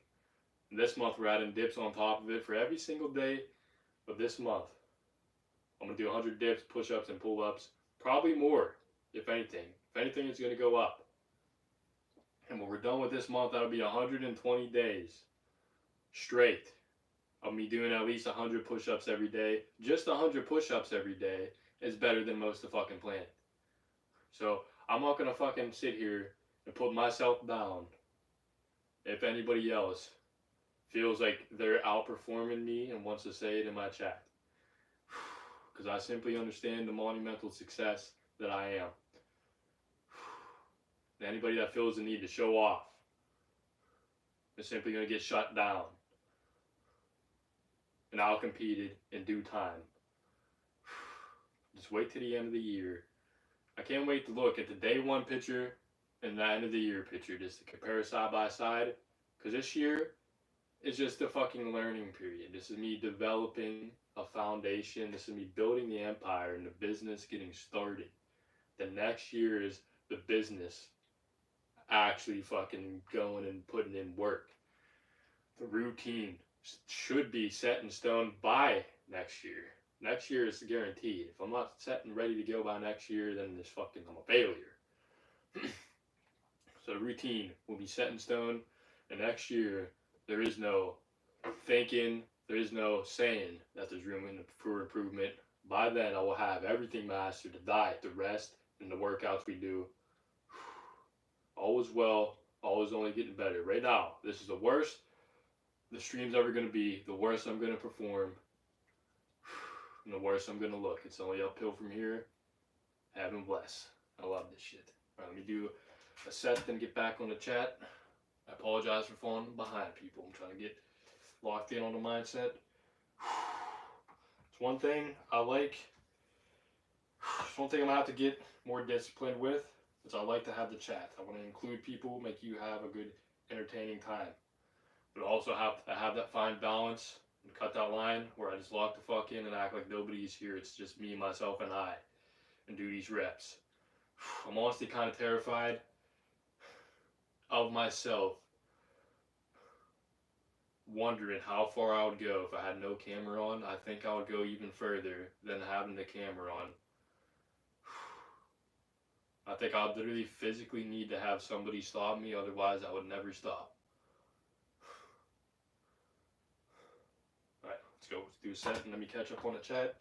And this month, we're adding dips on top of it for every single day of this month. I'm going to do 100 dips, push-ups, and pull-ups. Probably more, if anything. If anything, it's going to go up. And when we're done with this month, that'll be 120 days straight of me doing at least 100 push-ups every day. Just 100 push-ups every day is better than most of the fucking planet. So I'm not going to fucking sit here and put myself down if anybody else feels like they're outperforming me and wants to say it in my chat. Because I simply understand the monumental success that I am. And anybody that feels the need to show off is simply going to get shut down and out-competed in due time. Just wait till the end of the year. I can't wait to look at the day one picture and the end of the year picture, just to compare side by side. Because this year is just a fucking learning period. This is me developing a foundation. This is me building the empire and the business getting started. The next year is the business actually fucking going and putting in work. The routine should be set in stone by next year. Next year is guaranteed. If I'm not set and ready to go by next year, then I'm a failure. So the routine will be set in stone, and next year there is no thinking, there is no saying that there's room for improvement. By then I will have everything mastered: the diet, the rest, and the workouts we do. All is well, all is only getting better. Right now, this is the worst the stream's ever going to be, the worst I'm going to perform, and the worst I'm going to look. It's only uphill from here. Heaven bless. I love this shit. Alright, let me do a set, then get back on the chat. I apologize for falling behind, people. I'm trying to get locked in on the mindset. It's one thing I like. It's one thing I'm going to have to get more disciplined with. Is I like to have the chat. I want to include people, make you have a good, entertaining time. But also have to have that fine balance and cut that line where I just lock the fuck in and act like nobody's here. It's just me, myself, and I, and do these reps. I'm honestly kind of terrified of myself, wondering how far I would go if I had no camera on. I think I would go even further than having the camera on. I think I'd literally physically need to have somebody stop me, otherwise I would never stop. Alright, let's go. Let's do a set and let me catch up on the chat.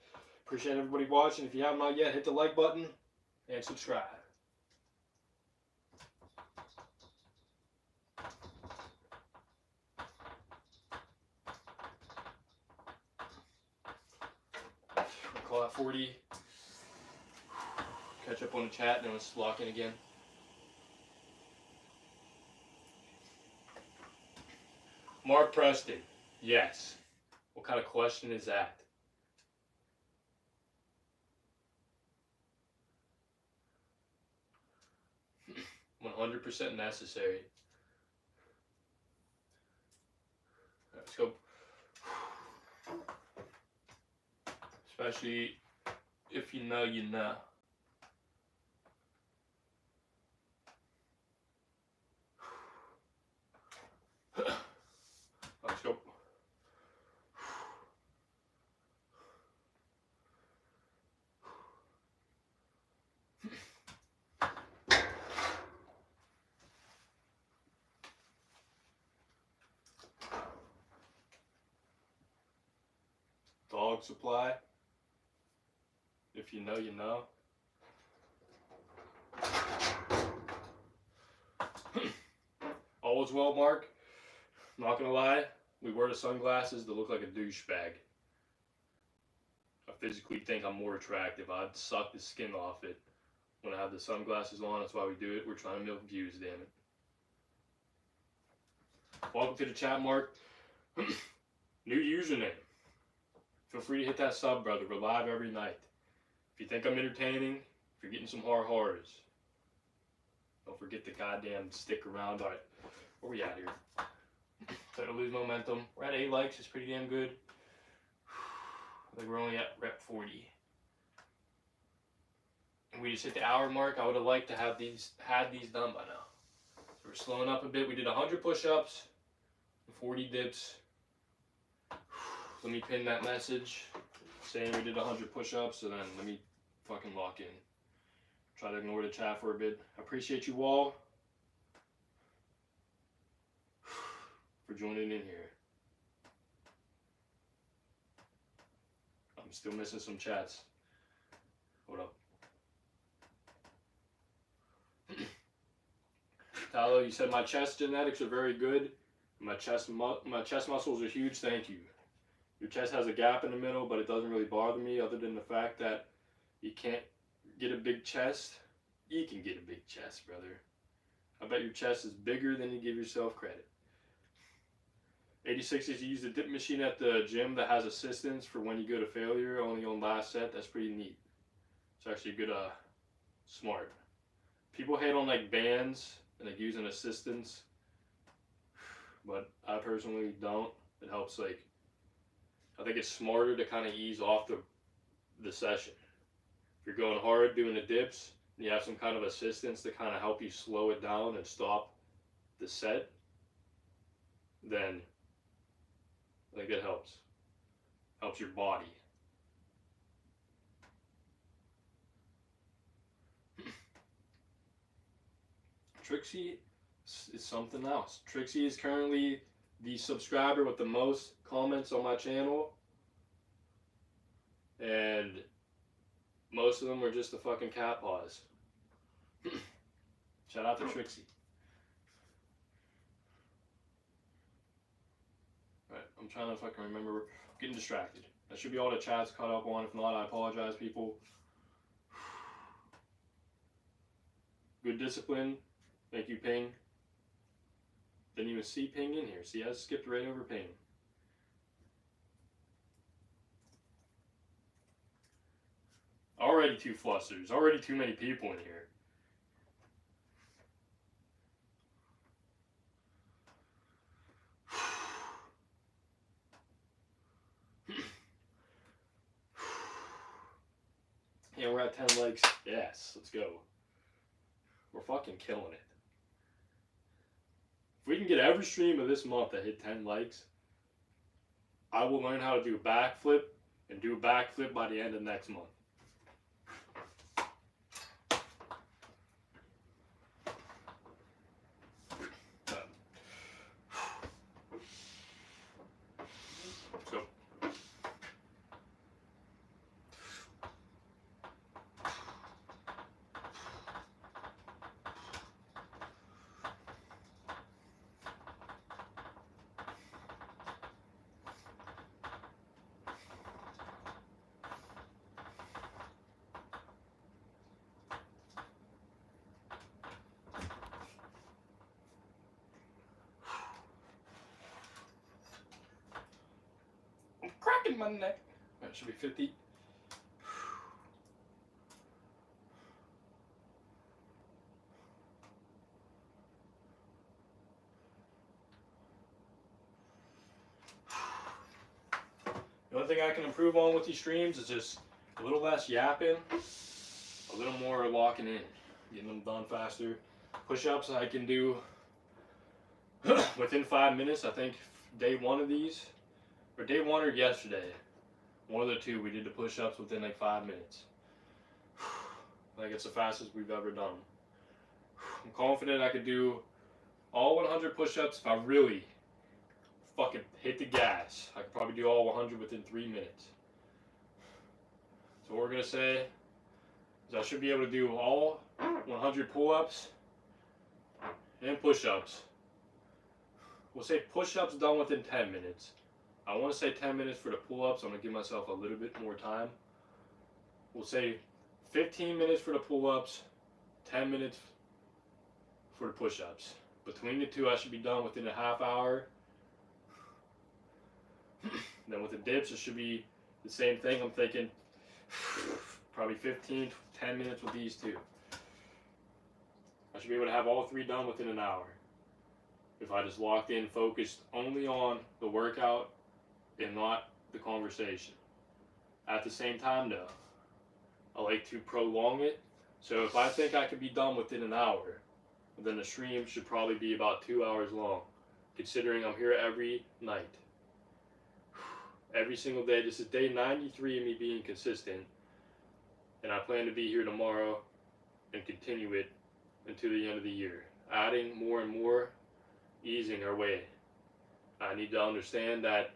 Appreciate everybody watching. If you have not yet, hit the like button and subscribe. Call that 40. Catch up on the chat and then let's lock in again. Mark Preston, yes. What kind of question is that? "100% necessary." Right, let's go. Especially if you know, you know. Let's go. Dog supply. If you know, you know. All is well, Mark. Not gonna lie, we wear the sunglasses to look like a douchebag. I physically think I'm more attractive. I'd suck the skin off it when I have the sunglasses on. That's why we do it. We're trying to milk views, damn it. Welcome to the chat, Mark. New username. feel free to hit that sub, brother. We're live every night. If you think I'm entertaining, if you're getting some hard, don't forget to goddamn stick around. All right, where we at here? Starting to lose momentum. We're at 8 likes. It's pretty damn good. I think we're only at rep 40. And we just hit the hour mark. I would have liked to have had these done by now. So we're slowing up a bit. We did 100 push-ups, 40 dips. Let me pin that message saying we did 100 push-ups, and then let me fucking lock in. Try to ignore the chat for a bit. I appreciate you all for joining in here. I'm still missing some chats. Hold up. Tyler, you said my chest genetics are very good. My chest muscles are huge. Thank you. Your chest has a gap in the middle, but it doesn't really bother me other than the fact that you can't get a big chest. You can get a big chest, brother. I bet your chest is bigger than you give yourself credit. 86 is you use the dip machine at the gym that has assistance for when you go to failure, only on last set. That's pretty neat. It's actually good, smart. People hate on like bands and like using assistance, but I personally don't. It helps, like, I think it's smarter to kind of ease off the session. If you're going hard doing the dips and you have some kind of assistance to kind of help you slow it down and stop the set, then I think it helps. Helps your body. Trixie is something else. Trixie is currently the subscriber with the most comments on my channel, and most of them were just the fucking cat paws. Shout out to Trixie. Alright, I'm trying to fucking remember. I'm getting distracted. That should be all the chats caught up on. If not, I apologize, people. Good discipline. Thank you, Ping. Didn't even see Ping in here. See, I skipped right over Ping. Already too flustered. There's already too many people in here. Yeah, we're at 10 likes. Yes, let's go. We're fucking killing it. If we can get every stream of this month that hit 10 likes, I will learn how to do a backflip and do a backflip by the end of next month. Let's go. Cracking my neck. That should be 50. The only thing I can improve on with these streams is just a little less yapping, a little more locking in, getting them done faster. Push-ups I can do within 5 minutes. I think day one of these, or day one or yesterday, one of the two, we did the push-ups within like 5 minutes. I think it's the fastest we've ever done. I'm confident I could do all 100 push-ups if I really fucking hit the gas. I could probably do all 100 within 3 minutes. So what we're gonna say is I should be able to do all 100 pull-ups and push-ups. We'll say push-ups done within 10 minutes. I want to say 10 minutes for the pull-ups. I'm going to give myself a little bit more time. We'll say 15 minutes for the pull-ups, 10 minutes for the push-ups. Between the two, I should be done within a half hour. Then with the dips, it should be The same thing, I'm thinking probably 15, 10 minutes with these two. I should be able to have all three done within an hour. If I just locked in, focused only on the workout and not the conversation. At the same time though, I like to prolong it. So if I think I could be done within an hour, then the stream should probably be about 2 hours long, considering I'm here every night. Every single day. This is day 93 of me being consistent, and I plan to be here tomorrow and continue it until the end of the year, adding more and more, easing our way. I need to understand that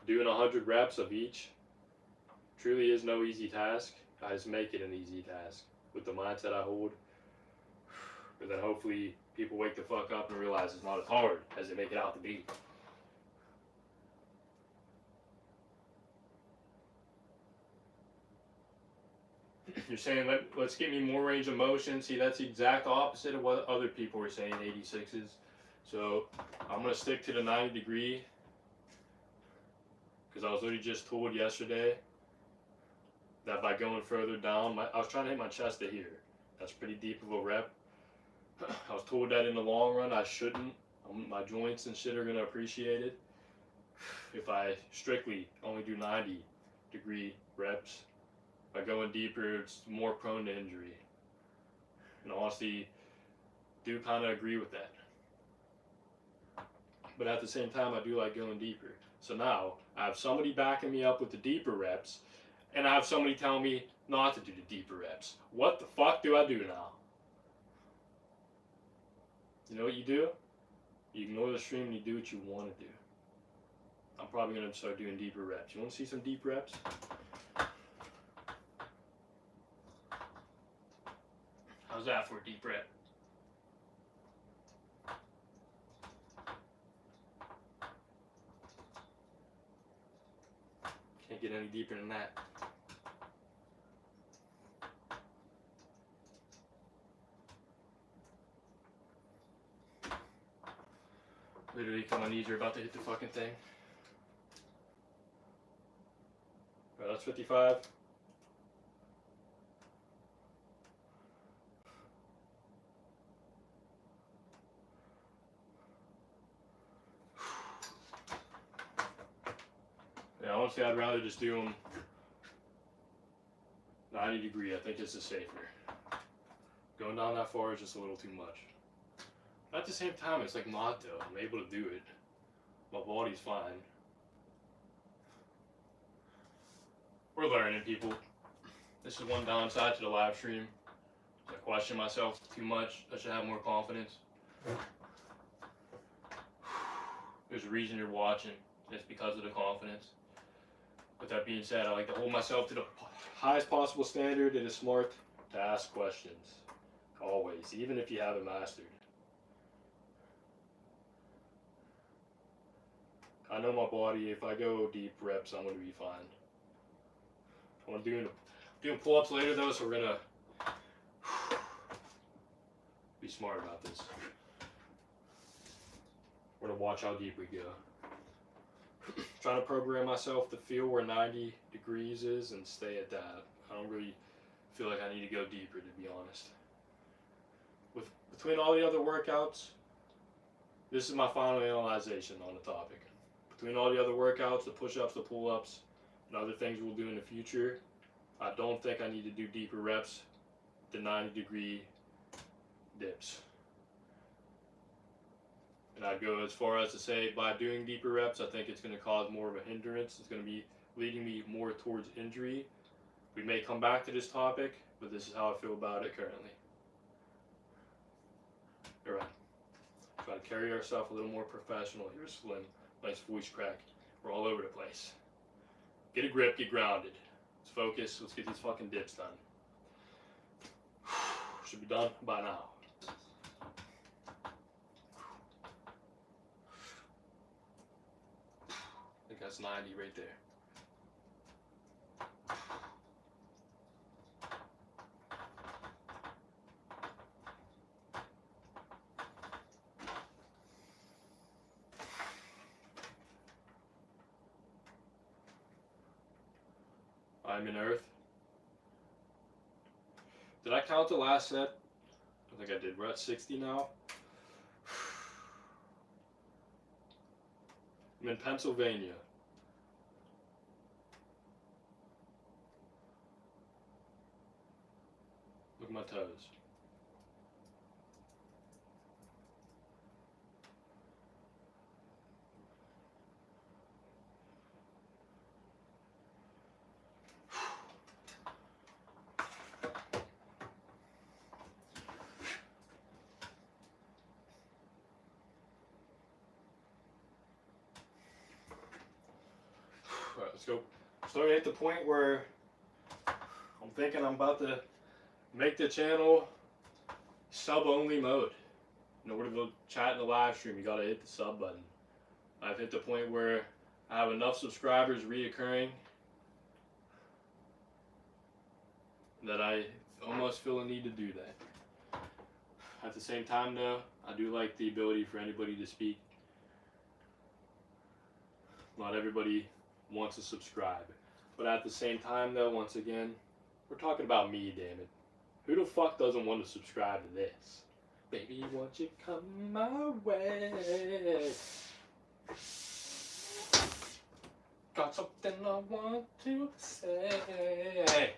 doing 100 reps of each truly is no easy task. I just make it an easy task with the mindset I hold. But then hopefully people wake the fuck up and realize it's not as hard as they make it out to be. You're saying let's get me more range of motion. See, that's the exact opposite of what other people were saying 86s. So I'm gonna stick to the 90 degree because I was literally just told yesterday that by going further down, I was trying to hit my chest to here. That's pretty deep of a rep. I was told that in the long run I shouldn't. My joints and shit are gonna appreciate it if I strictly only do 90 degree reps. By going deeper, it's more prone to injury. And honestly, do kind of agree with that. But at the same time, I do like going deeper. So now, I have somebody backing me up with the deeper reps, and I have somebody telling me not to do the deeper reps. What the fuck do I do now? You know what you do? You ignore the stream and you do what you want to do. I'm probably going to start doing deeper reps. You want to see some deep reps? How's that for a deep rep? Can't get any deeper than that. Literally, come on, you're about to hit the fucking thing. Alright, that's 55. Yeah, honestly, I'd rather just do them 90 degree. I think this is safer. Going down that far is just a little too much. At the same time, it's like not though. I'm able to do it. My body's fine. We're learning, people. This is one downside to the live stream. I question myself too much. I should have more confidence. There's a reason you're watching. It's because of the confidence. With that being said, I like to hold myself to the highest possible standard. It is smart to ask questions. Always, even if you haven't mastered. I know my body, if I go deep reps, I'm going to be fine. I'm doing pull-ups later though, so we're going to be smart about this. We're going to watch how deep we go. Trying to program myself to feel where 90 degrees is and stay at that. I don't really feel like I need to go deeper, to be honest. Between all the other workouts, this is my final analyzation on the topic. Between all the other workouts, the push-ups, the pull-ups, and other things we'll do in the future, I don't think I need to do deeper reps than 90 degree dips. And I'd go as far as to say by doing deeper reps, I think it's going to cause more of a hindrance. It's going to be leading me more towards injury. We may come back to this topic, but this is how I feel about it currently. Alright. Try to carry ourselves a little more professional here, Slim. Nice voice crack. We're all over the place. Get a grip, get grounded. Let's focus, let's get these fucking dips done. Should be done by now. I think that's 90 right there. I'm in Earth. Did I count the last set? I think I did. We're at 60 now. I'm in Pennsylvania. Look at my toes. Alright, let's go. Starting at the point where I'm thinking I'm about to make the channel sub-only mode. In order to chat in the live stream, you gotta hit the sub button. I've hit the point where I have enough subscribers reoccurring that I almost feel a need to do that. At the same time though, I do like the ability for anybody to speak. Not everybody wants to subscribe. But at the same time though, once again, we're talking about me, damn it. Who the fuck doesn't want to subscribe to this? Baby, won't you come my way? Got something I want to say.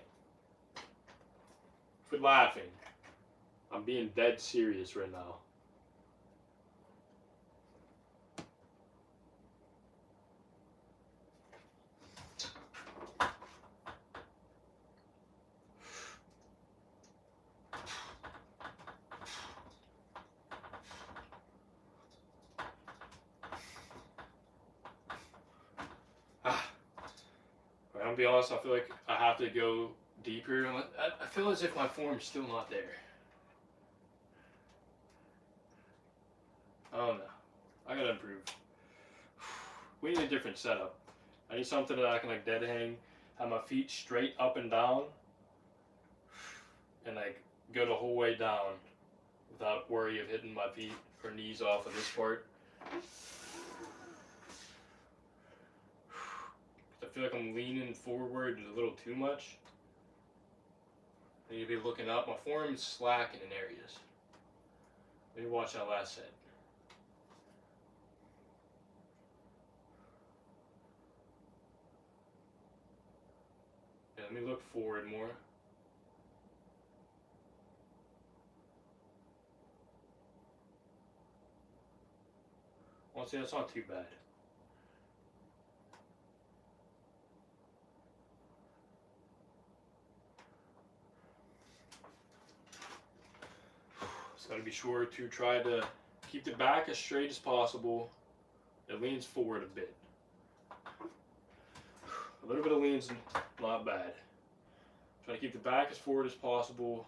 Quit laughing. I'm being dead serious right now. I'll be honest, I feel like I have to go deeper. I feel as if my form's still not there. I don't know. I gotta improve. We need a different setup. I need something that I can like dead hang, have my feet straight up and down, and like go the whole way down without worry of hitting my feet or knees off of this part. I feel like I'm leaning forward a little too much. I need to be looking up. My form's slacking in areas. Let me watch that last set. Yeah, let me look forward more. Honestly, that's not too bad. Just gotta be sure to try to keep the back as straight as possible. It leans forward a bit. A little bit of lean's not bad. Try to keep the back as forward as possible.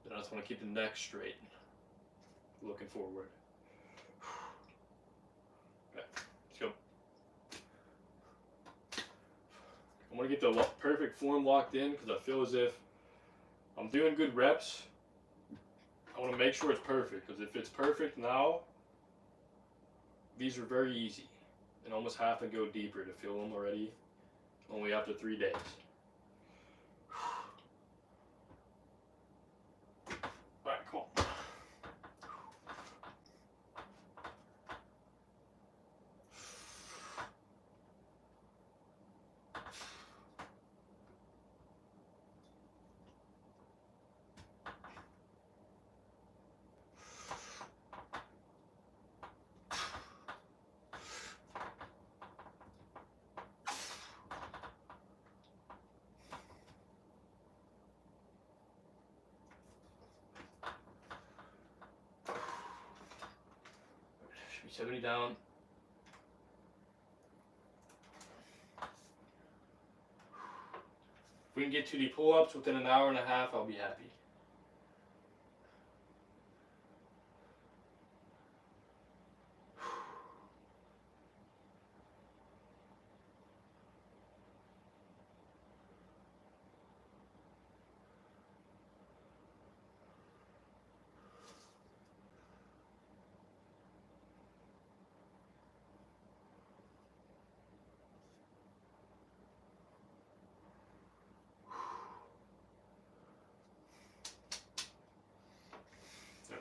Then I just want to keep the neck straight. Looking forward. Okay, let's go. I want to get the perfect form locked in because I feel as if I'm doing good reps. I want to make sure it's perfect because if it's perfect now, these are very easy and almost have to go deeper to feel them already, only after 3 days. Alright, come on. Should be 70 down. If we can get to the pull-ups within an hour and a half, I'll be happy.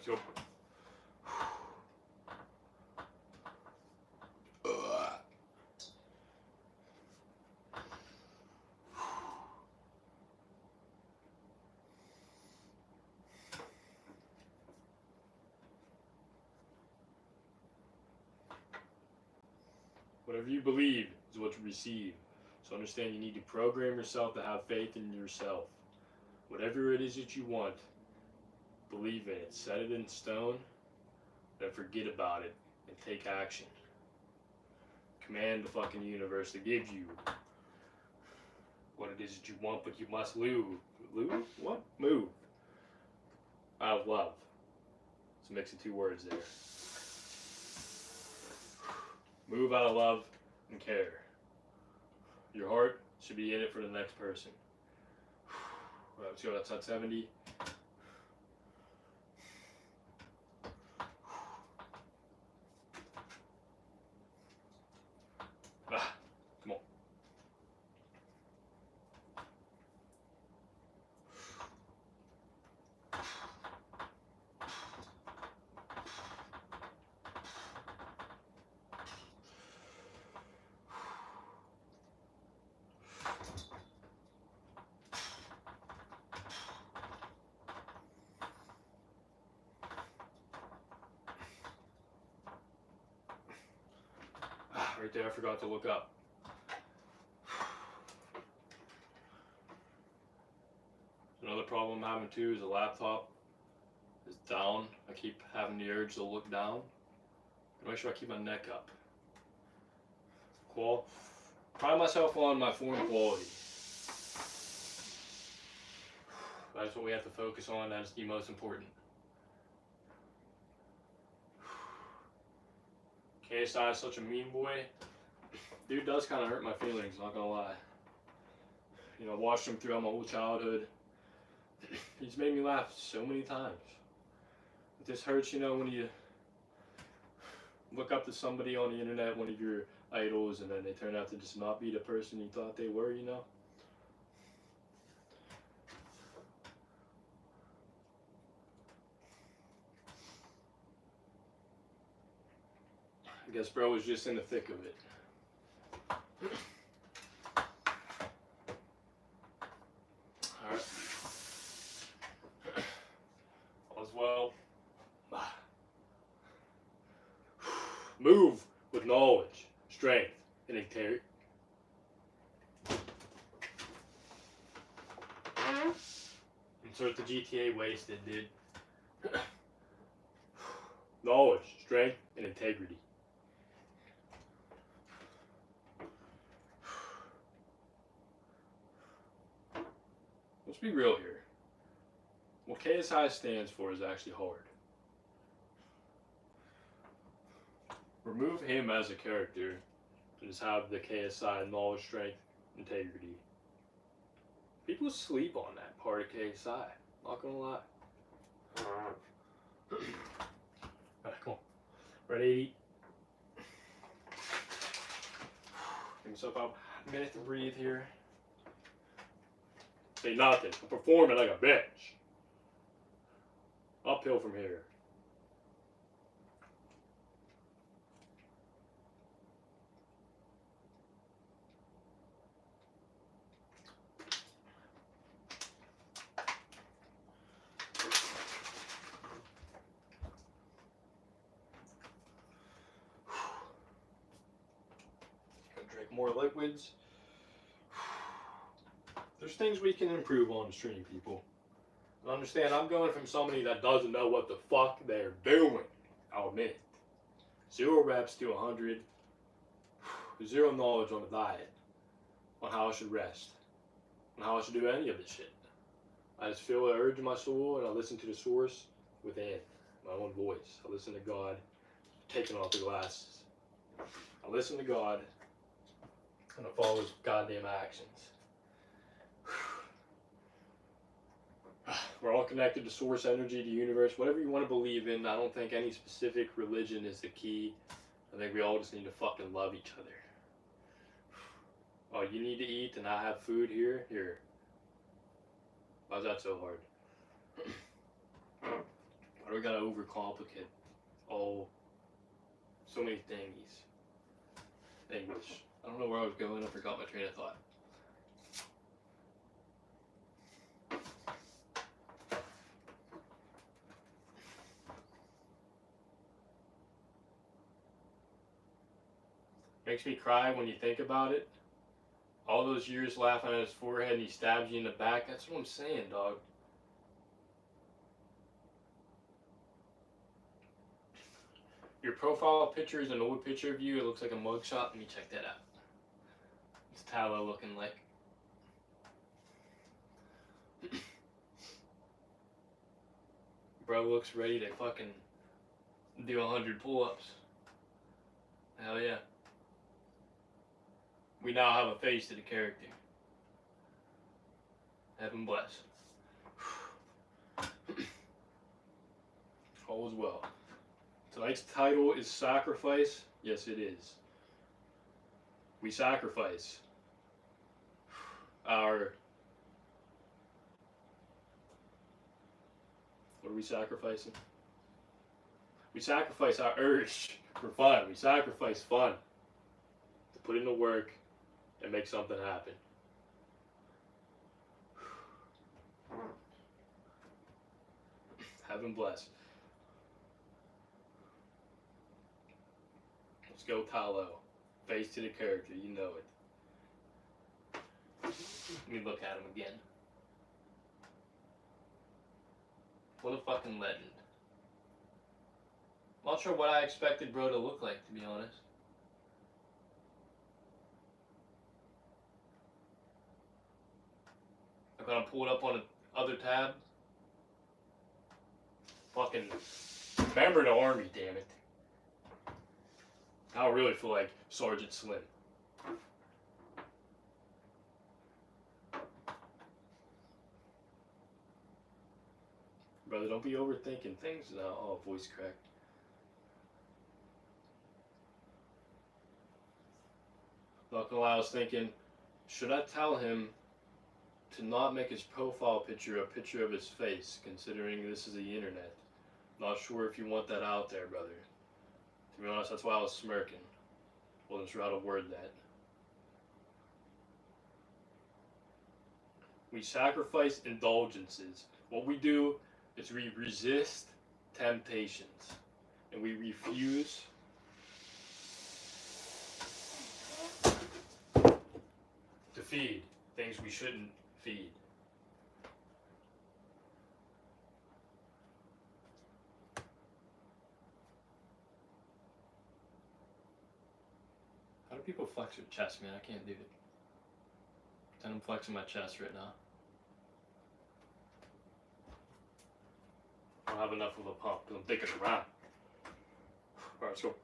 Let's go. Whatever you believe is what you receive. So understand you need to program yourself to have faith in yourself. Whatever it is that you want, believe in it. Set it in stone, then forget about it and take action. Command the fucking universe to give you what it is that you want, but you must move. What? Move. Out of love. It's a mix of two words there. Move out of love and care. Your heart should be in it for the next person. Right, let's go. That's at 70. Come on. Right there, I forgot to look up. Another problem I'm having too is the laptop is down. I keep having the urge to look down. Make sure I keep my neck up. Pride myself on my form quality. That's what we have to focus on. That's the most important. KSI is such a mean boy. Dude does kind of hurt my feelings, not gonna lie. You know, I watched him throughout my whole childhood. He's made me laugh so many times. It just hurts, you know, when you look up to somebody on the internet, one of your idols, and then they turn out to just not be the person you thought they were, you know? I guess bro was just in the thick of it. Alright. All's well. Move with knowledge, strength, and integrity. Insert the GTA wasted, dude. Knowledge, strength, and integrity. Let's be real here. What KSI stands for is actually hard. Remove him as a character and just have the KSI knowledge, strength, integrity. People sleep on that part of KSI. Not gonna lie. Alright, come on. We're at 80. Bring yourself up. A minute to breathe here. Say nothing. I'm performing like a bitch. Uphill from here. Drink more liquids. There's things we can improve on the stream, people. And understand, I'm going from somebody that doesn't know what the fuck they're doing. I'll admit it. 0 reps to 100. 0 knowledge on the diet. On how I should rest. On how I should do any of this shit. I just feel an urge in my soul and I listen to the source within. My own voice. I listen to God. Taking off the glasses. I listen to God. And I follow his goddamn actions. We're all connected to source energy, the universe, whatever you want to believe in. I don't think any specific religion is the key. I think we all just need to fucking love each other. Oh, you need to eat and I have food here? Here. Why's that so hard? Why do I gotta overcomplicate? Oh, so many thingies. English. I don't know where I was going. I forgot my train of thought. Makes me cry when you think about it. All those years laughing at his forehead and he stabs you in the back. That's what I'm saying, dog. Your profile picture is an old picture of you. It looks like a mugshot. Let me check that out. It's Tallow looking like. Bro looks ready to fucking do 100 pull-ups. Hell yeah. We now have a face to the character. Heaven bless. All is well. Tonight's title is Sacrifice. Yes, it is. We sacrifice our... What are we sacrificing? We sacrifice our urge for fun. We sacrifice fun to put in the work and make something happen. Heaven bless. Let's go, Tallow. Face to the character, you know it. Let me look at him again. What a fucking legend. Not sure what I expected bro to look like, to be honest. I'm gonna pull it up on the other tab. Fucking remember the army, damn it. I really feel like Sergeant Slim. Brother, don't be overthinking things now. Oh, voice crack. Not gonna lie, I was thinking, should I tell him to not make his profile picture a picture of his face, considering this is the internet? Not sure if you want that out there, brother. To be honest, that's why I was smirking. Wasn't sure how to word that. We sacrifice indulgences. What we do is we resist temptations. And we refuse to feed things we shouldn't feed. How do people flex their chest, man? I can't do it. Pretend I'm flexing my chest right now. I don't have enough of a pump because I'm thinking around. Alright, let's go.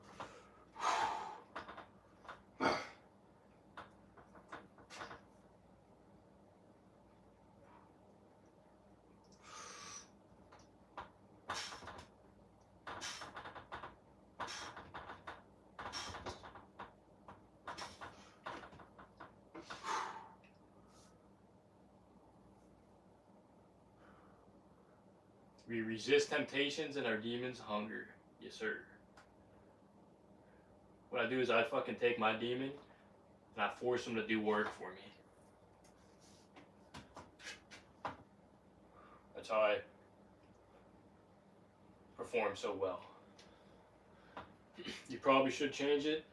We resist temptations and our demons hunger. Yes, sir. What I do is I fucking take my demon and I force him to do work for me. That's how I perform so well. You probably should change it.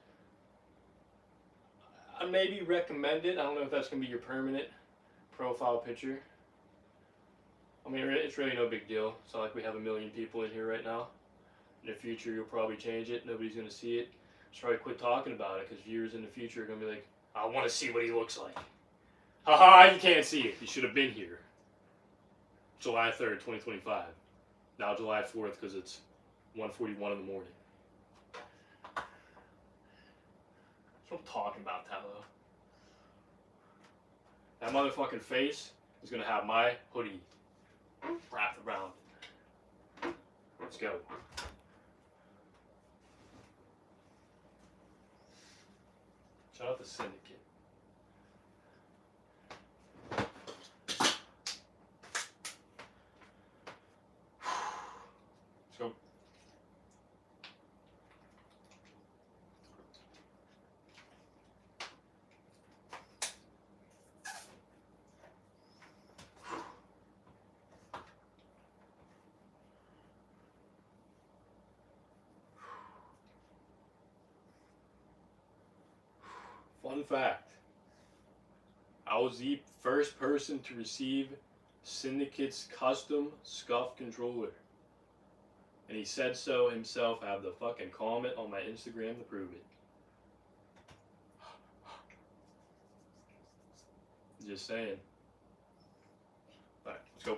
I maybe recommend it. I don't know if that's going to be your permanent profile picture. I mean, it's really no big deal. It's not like we have 1 million people in here right now. In the future, you'll probably change it. Nobody's going to see it. Just probably quit talking about it because viewers in the future are going to be like, I want to see what he looks like. Haha, you can't see it. You should have been here. July 3rd, 2025. Now July 4th because it's 1:41 in the morning. That's what I'm talking about, Tallow. That motherfucking face is going to have my hoodie wrapped around. Let's go. Shout out to Syndicate. Fun fact, I was the first person to receive Syndicate's custom SCUF controller. And he said so himself. I have the fucking comment on my Instagram to prove it. Just saying. Alright, let's go.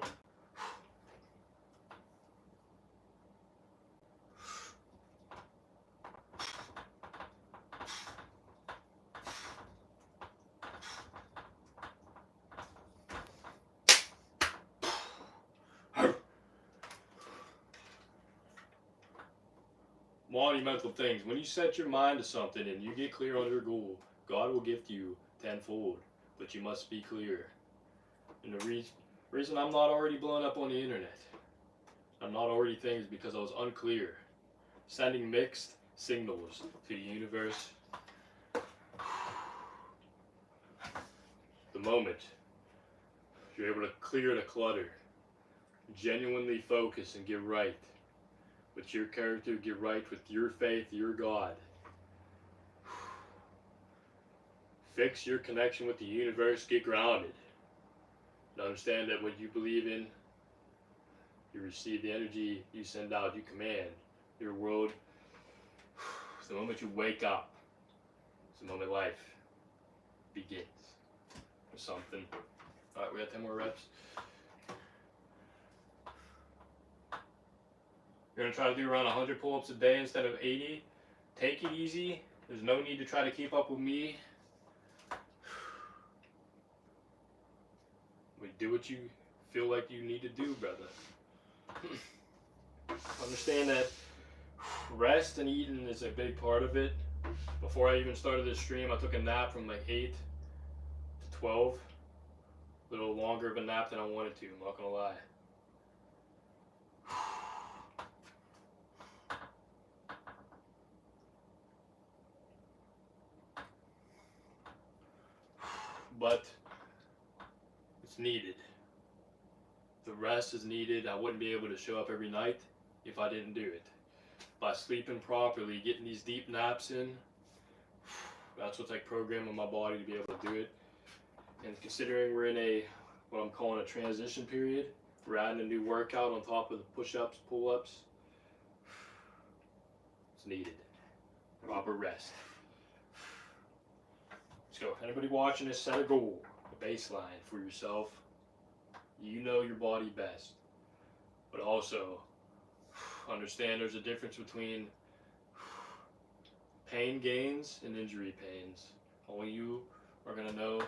Monumental things. When you set your mind to something and you get clear on your goal, God will gift you tenfold. But you must be clear. And the reason I'm not already blowing up on the internet, I'm not already things because I was unclear. Sending mixed signals to the universe. The moment you're able to clear the clutter, genuinely focus and get right with your character, get right with your faith, your God. Fix your connection with the universe, get grounded. And understand that what you believe in, you receive the energy you send out, you command your world. It's the moment you wake up. It's the moment life begins. Or something. Alright, we got 10 more reps. You're going to try to do around 100 pull-ups a day instead of 80. Take it easy. There's no need to try to keep up with me. Do what you feel like you need to do, brother. Understand that rest and eating is a big part of it. Before I even started this stream, I took a nap from like 8 to 12. A little longer of a nap than I wanted to, I'm not gonna lie. But it's needed. The rest is needed. I wouldn't be able to show up every night if I didn't do it. By sleeping properly, getting these deep naps in, that's what's like programming my body to be able to do it. And considering we're in a, what I'm calling a transition period, we're adding a new workout on top of the push-ups, pull-ups. It's needed. Proper rest. Let's go. Anybody watching this, set a goal, a baseline for yourself. You know your body best. But also, understand there's a difference between pain gains and injury pains. Only you are going to know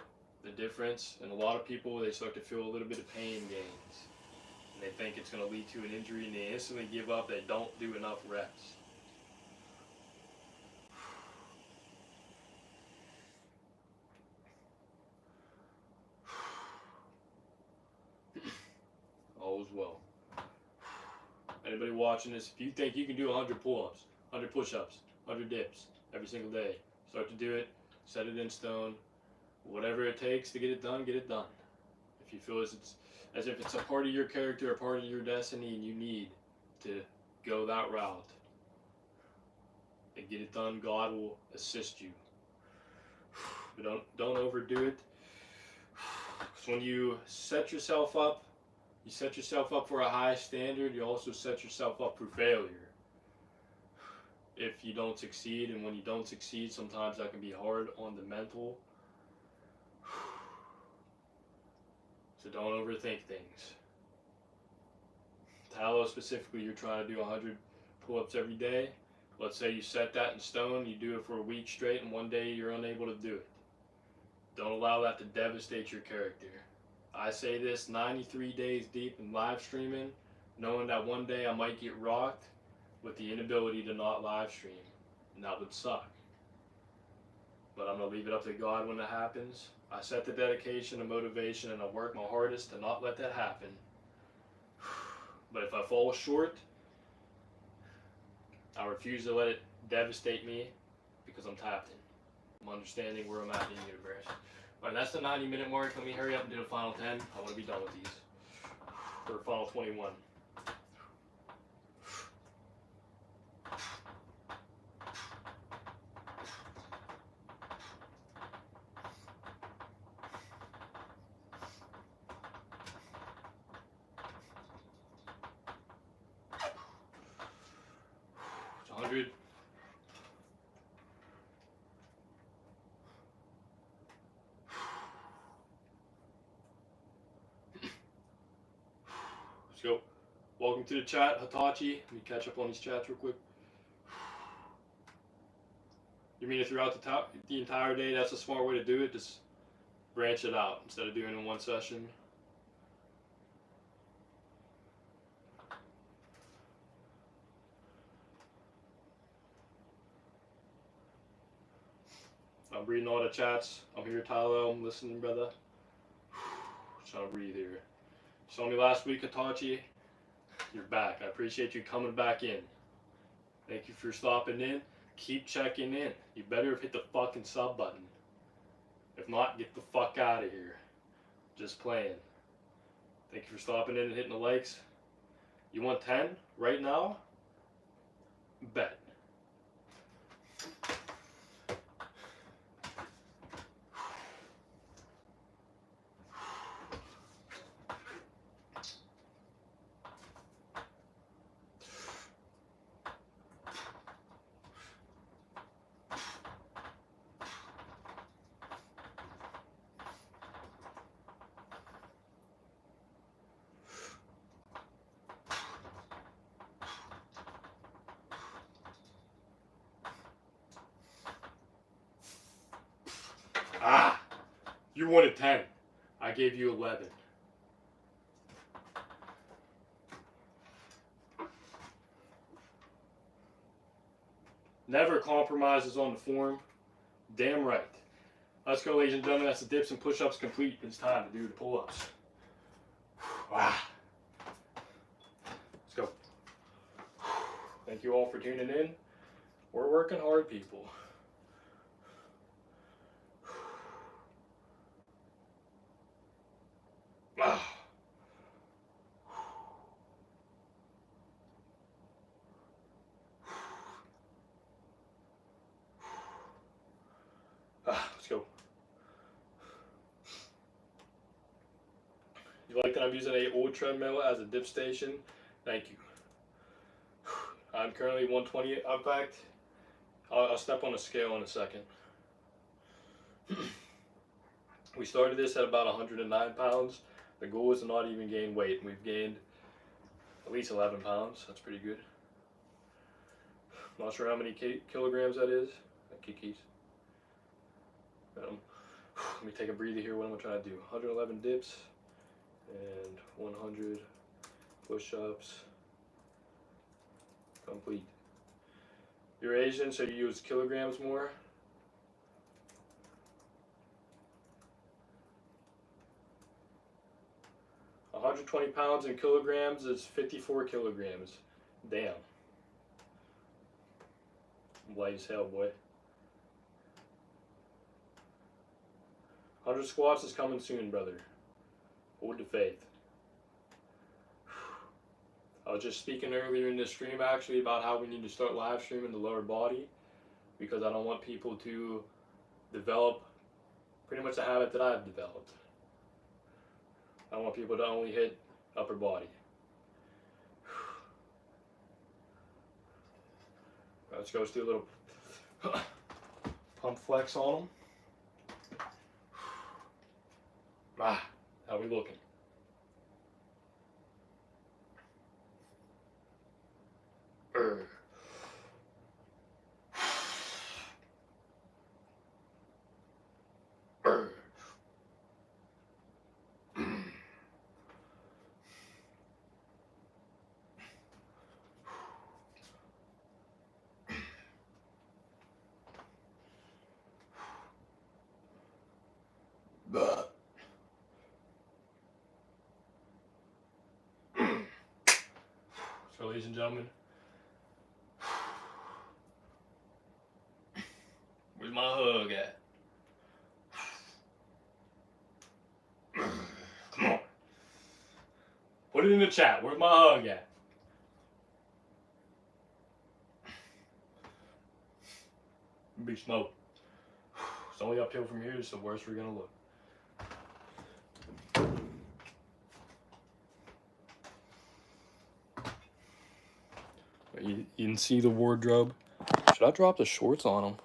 the difference. And a lot of people, they start to feel a little bit of pain gains. And they think it's going to lead to an injury and they instantly give up. They don't do enough reps. All is well. Anybody watching this, if you think you can do 100 pull-ups, 100 push-ups, 100 dips every single day, start to do it, set it in stone. Whatever it takes to get it done, get it done. If you feel as if it's a part of your character, a part of your destiny, and you need to go that route and get it done, God will assist you. But don't overdo it. Because when you set yourself up, you set yourself up for a high standard, you also set yourself up for failure. If you don't succeed, and when you don't succeed, sometimes that can be hard on the mental. So don't overthink things. Talos specifically, you're trying to do 100 pull-ups every day. Let's say you set that in stone, you do it for a week straight, and one day you're unable to do it. Don't allow that to devastate your character. I say this 93 days deep in live streaming, knowing that one day I might get rocked with the inability to not live stream, and that would suck. But I'm going to leave it up to God when it happens. I set the dedication and motivation, and I work my hardest to not let that happen. But if I fall short, I refuse to let it devastate me because I'm tapped in. I'm understanding where I'm at in the universe. Alright, that's the 90-minute mark. Let me hurry up and do the final 10. I want to be done with these. For final 21. good. Let's go. Welcome to the chat, Hitachi. Let me catch up on these chats real quick. You mean it throughout the entire day? That's a smart way to do it. Just branch it out instead of doing it in one session. I'm reading all the chats. I'm here, Tyler. I'm listening, brother. Trying to breathe here. Saw me last week, Hitachi. You're back. I appreciate you coming back in. Thank you for stopping in. Keep checking in. You better hit the fucking sub button. If not, get the fuck out of here. Just playing. Thank you for stopping in and hitting the likes. You want 10 right now? Bet. Ah! You wanted 10. I gave you 11. Never compromises on the form. Damn right. Let's go, ladies and gentlemen. That's the dips and push-ups complete. It's time to do the pull-ups. Ah. Let's go. Thank you all for tuning in. We're working hard, people. Ah. Let's go. You like that I'm using an old treadmill as a dip station? Thank you. I'm currently 120. In fact, I'll step on the scale in a second. We started this at about 109 pounds. The goal is to not even gain weight. We've gained at least 11 pounds. That's pretty good. Not sure how many kilograms that is. Kikis. Let me take a breather here. What am I trying to do? 111 dips and 100 push-ups. Complete. You're Asian, so you use kilograms more. $120 pounds in kilograms is 54 kilograms. Damn. I'm light as hell, boy. 100 squats is coming soon, brother. Hold the faith. I was just speaking earlier in this stream actually about how we need to start live streaming the lower body because I don't want people to develop pretty much the habit that I've developed. I want people to only hit upper body. Let's go. Let's do a little pump flex on them. Ah, how we looking? So, ladies and gentlemen, where's my hug at? Come on. Put it in the chat. Where's my hug at? Be smoke. It's only uphill from here, so worse we're gonna look. You can see the wardrobe. Should I drop the shorts on them?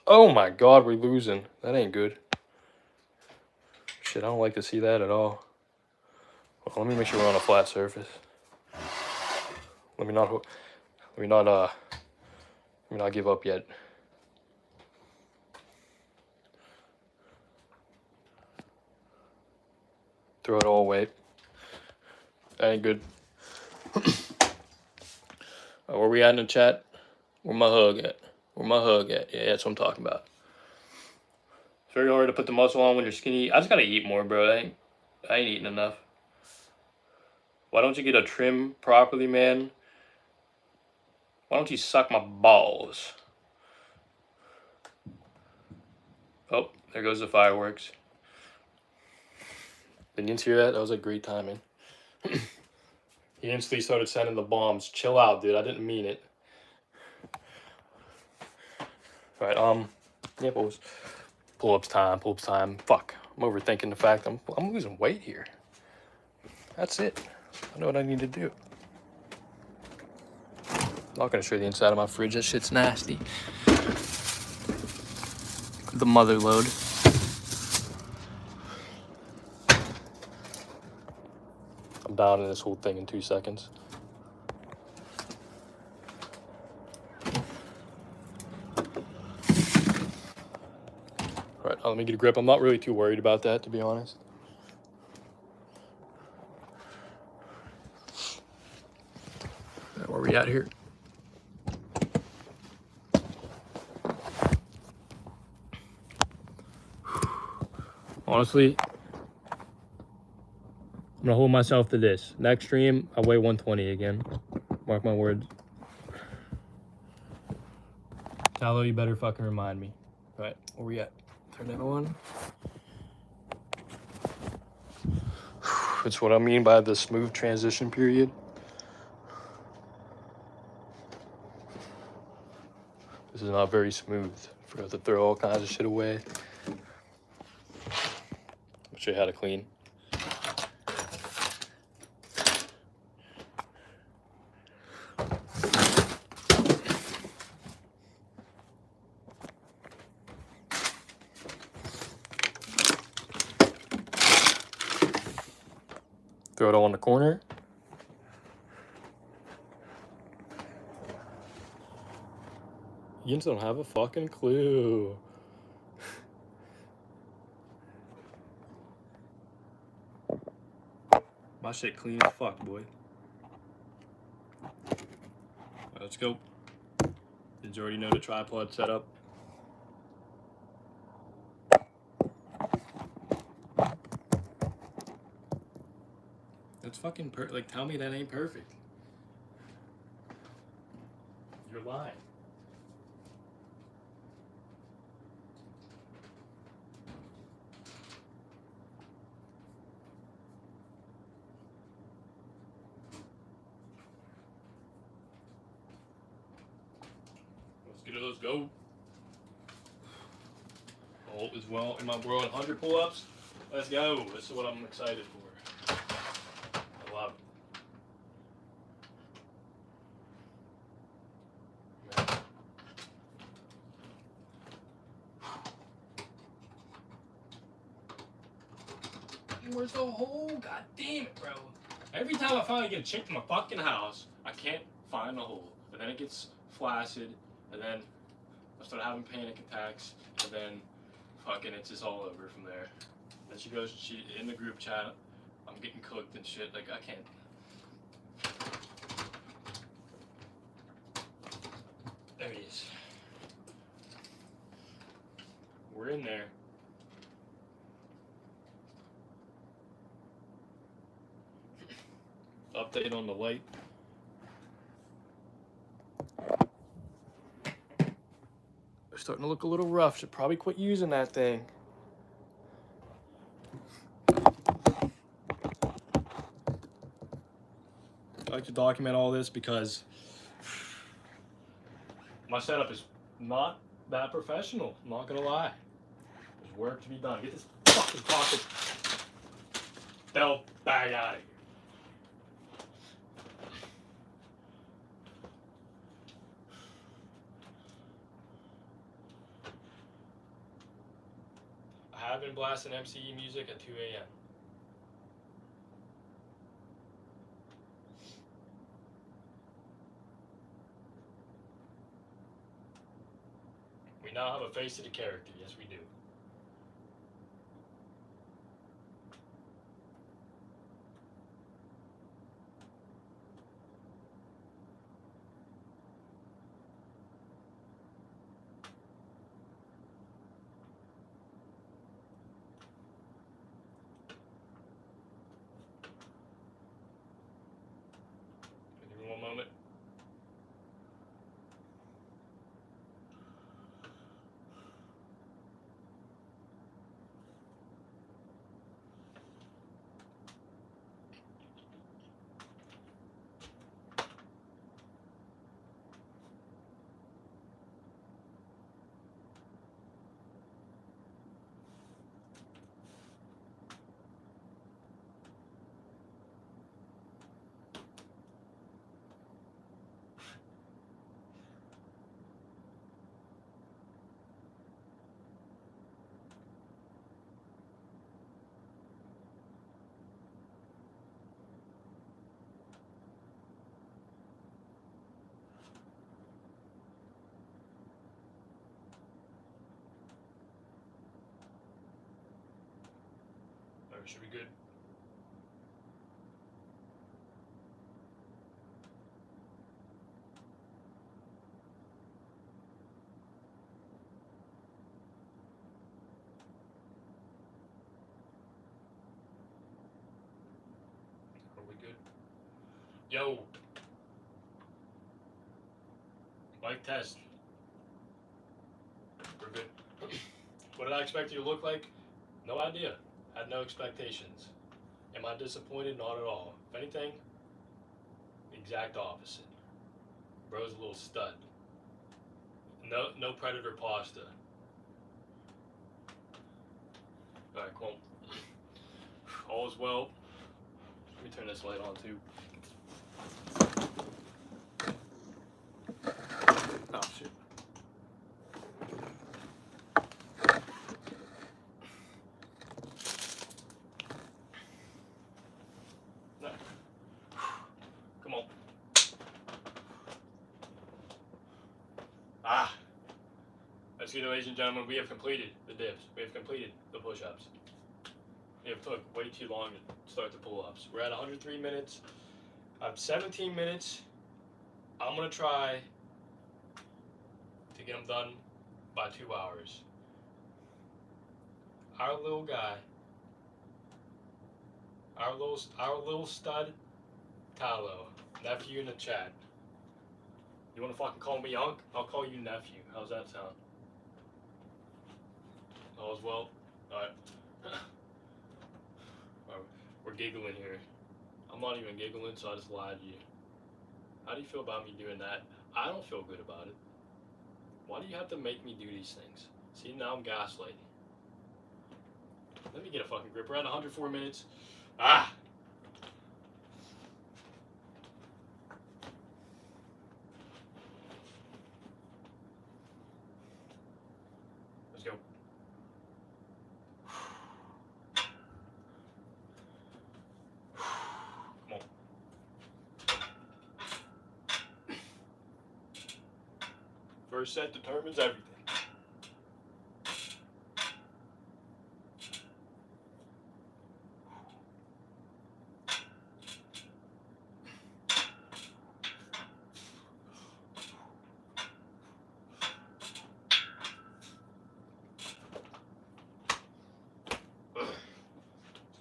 Oh my god, we're losing. That ain't good. Shit, I don't like to see that at all. Well, let me make sure we're on a flat surface. Let me not give up yet. Throw it all away. That ain't good. Where we at in the chat? Where my hug at? Where my hug at? Yeah, that's what I'm talking about. It's very hard to put the muscle on when you're skinny. I just gotta eat more, bro. I ain't eating enough. Why don't you get a trim properly, man? Why don't you suck my balls? Oh, there goes the fireworks. Didn't you hear that? That was like great timing. He instantly started sending the bombs. Chill out, dude. I didn't mean it. Alright, yeah, boys. Pull-ups time, pull-ups time. Fuck. I'm overthinking the fact I'm losing weight here. That's it. I know what I need to do. I'm not gonna show you the inside of my fridge. That shit's nasty. The mother load. I'm down in this whole thing in 2 seconds. Alright, let me get a grip. I'm not really too worried about that, to be honest. Where are we at here? Honestly, I'm gonna hold myself to this. Next stream, I weigh 120 again. Mark my words. Tallow, you better fucking remind me. Alright, where we at? Turn that on. That's what I mean by the smooth transition period. This is not very smooth. Forgot to throw all kinds of shit away. I'll show you how to clean. Throw it all in the corner. You don't have a fucking clue. My shit clean as fuck, boy. Right, let's go. Did you already know the tripod setup? That's fucking like, tell me that ain't perfect. You're lying. Let's go. All is well in my world. 100 pull-ups. Let's go. This is what I'm excited for. I love it. Where's the hole? God damn it, bro. Every time I finally get a chick in my fucking house, I can't find the hole. And then it gets flaccid, and then I start having panic attacks, and then fucking it's just all over from there. Then she in the group chat, I'm getting cooked and shit, like I can't. There he is. We're in there. Update on the light. They're starting to look a little rough. Should probably quit using that thing. I like to document all this because My setup is not that professional. I'm not gonna lie. There's work to be done. Get this fucking pocket belt bag out of here. I have been blasting MCE music at 2 a.m. We now have a face to the character. Yes, we do. Give me one moment. We should be good. Are we good? Yo. Mic test. We're good. What did I expect you to look like? No idea. Had no expectations. Am I disappointed? Not at all. If anything, the exact opposite. Bro's a little stud. No predator pasta. Alright, cool. All is well. Let me turn this light on too. Oh shit. No. Come on. Ah. Let's see, ladies and gentlemen, we have completed the dips. We have completed the push-ups. It took way too long to start the pull-ups. We're at 103 minutes. I'm 17 minutes. I'm gonna try to get them done by 2 hours. Our little guy, our little stud, Talo, nephew in the chat. You wanna fucking call me Unc? I'll call you nephew. How's that sound? All's well? Alright. We're giggling here. I'm not even giggling, so I just lied to you. How do you feel about me doing that? I don't feel good about it. Why do you have to make me do these things? See, now I'm gaslighting. Let me get a fucking grip. We're at 104 minutes. Ah! Let's go. Come on. First set determines everything.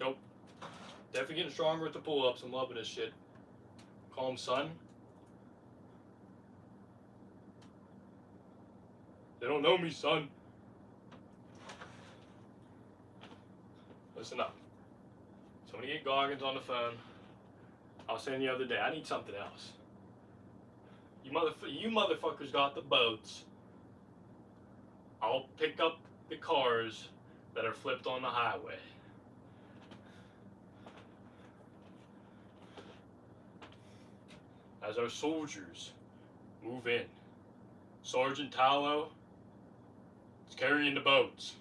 Nope. Definitely getting stronger with the pull-ups. I'm loving this shit. Call him son. They don't know me, son. Listen up. So I'm gonna get Goggins on the phone. I was saying the other day, I need something else. You motherfuckers got the boats. I'll pick up the cars that are flipped on the highway. As our soldiers move in, Sergeant Tallow is carrying the boats.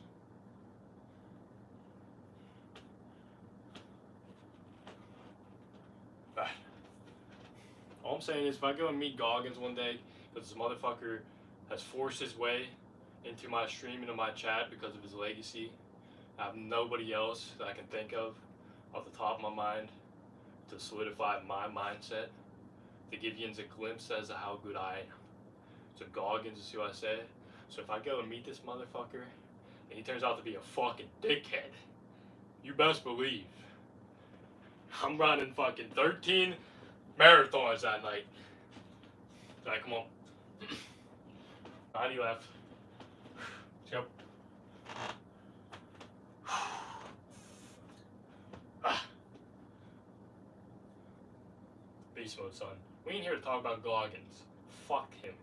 All I'm saying is, if I go and meet Goggins one day, because this motherfucker has forced his way into my stream, into my chat because of his legacy, I have nobody else that I can think of off the top of my mind to solidify my mindset, to give yins a glimpse as to how good I am. So Goggins is who I say. So if I go and meet this motherfucker and he turns out to be a fucking dickhead, you best believe I'm running fucking 13 marathons that night. Alright, come on. 90 left. Yep. Beast mode, son. We ain't here to talk about Goggins. Fuck him.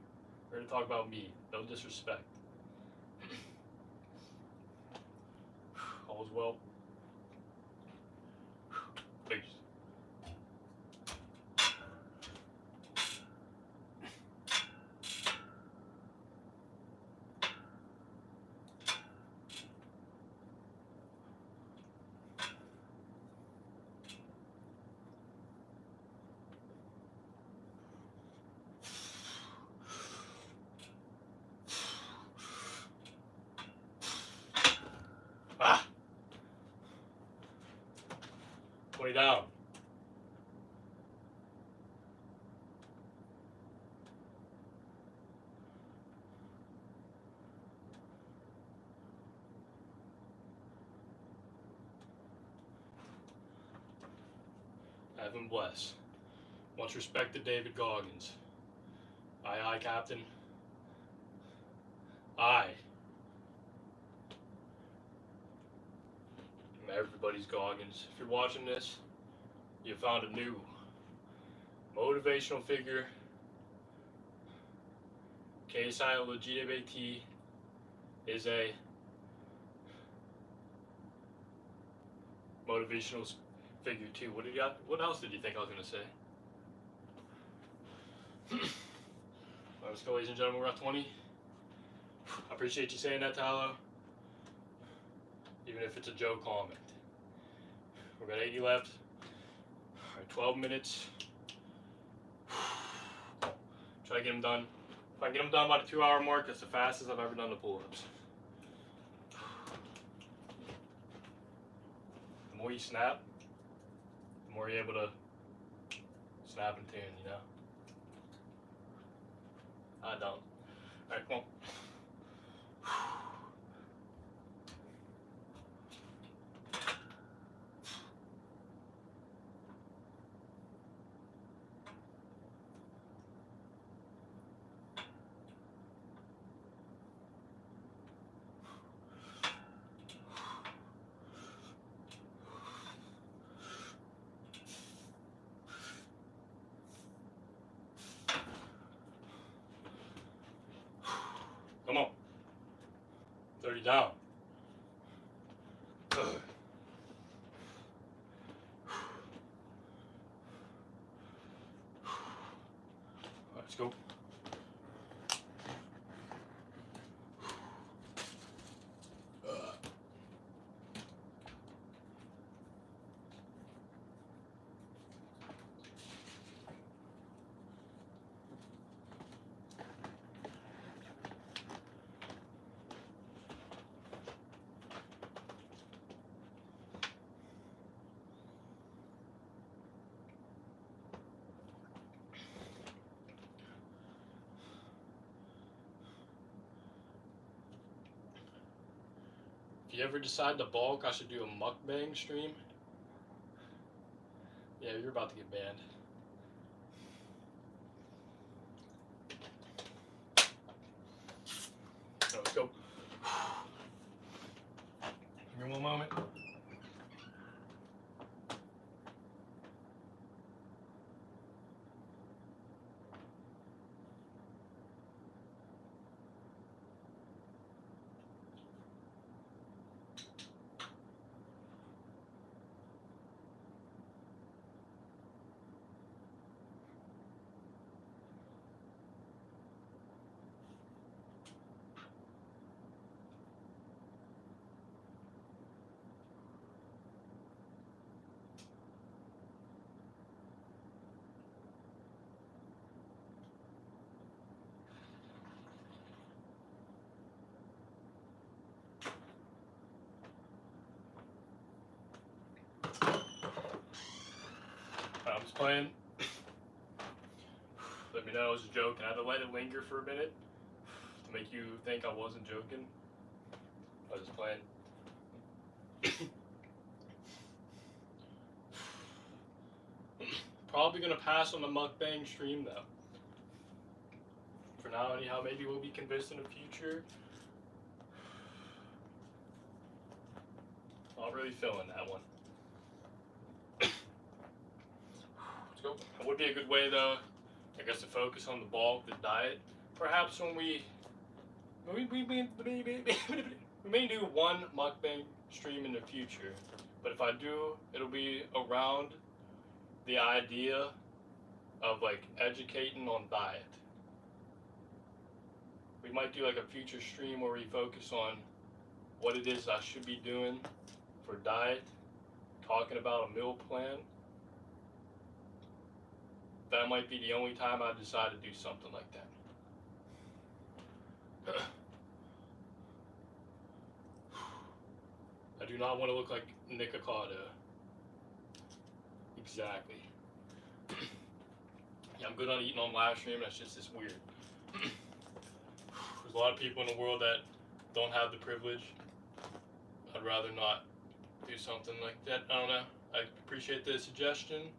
We're here to talk about me. No disrespect. All's well. Peace. Ah! 20 down. Heaven bless. Much respect to David Goggins. Aye, aye, Captain. Aye. Everybody's Goggins. If you're watching this, you found a new motivational figure. KSI LGBT is a motivational figure too. What else did you think I was gonna say? Let's go, ladies and gentlemen. We're at 20. I appreciate you saying that, Tallow. Even if it's a joke comment. We've got 80 left. Alright, 12 minutes. Try to get them done. If I can get them done by the 2-hour mark, that's the fastest I've ever done the pull-ups. The more you snap, the more you're able to snap and tune, you know? I don't. Alright, come on. Come on. 30 down. Let's go. If you ever decide to bulk, I should do a mukbang stream. Yeah, you're about to get banned. So let's go. Give me one moment. playing. Let me know it was a joke, and I had to let it linger for a minute to make you think I wasn't joking. I was just playing. Probably gonna pass on the mukbang stream though. For now, anyhow, maybe we'll be convinced in the future. Not really feeling that one. Let's go. It would be a good way though, I guess, to focus on the bulk, the diet. Perhaps when we may do one mukbang stream in the future, but if I do, it'll be around the idea of like educating on diet. We might do like a future stream where we focus on what it is I should be doing for diet, talking about a meal plan. That might be the only time I decide to do something like that. I do not want to look like Nick Ocado. Exactly. Yeah, I'm good on eating on live stream, that's just this weird. There's a lot of people in the world that don't have the privilege. I'd rather not do something like that. I don't know. I appreciate the suggestion.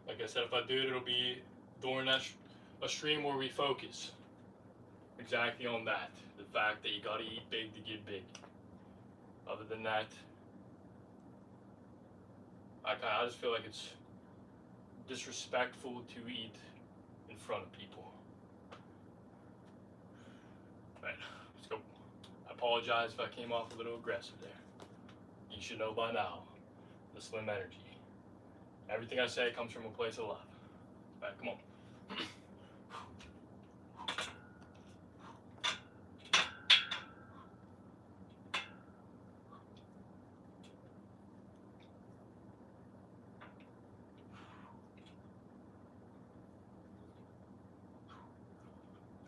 Like I said, if I do it, it'll be during a stream where we focus exactly on that. The fact that you gotta eat big to get big. Other than that, I just feel like it's disrespectful to eat in front of people. Right, let's go. I apologize if I came off a little aggressive there. You should know by now, the Slim Energy. Everything I say comes from a place of love. Alright, come on.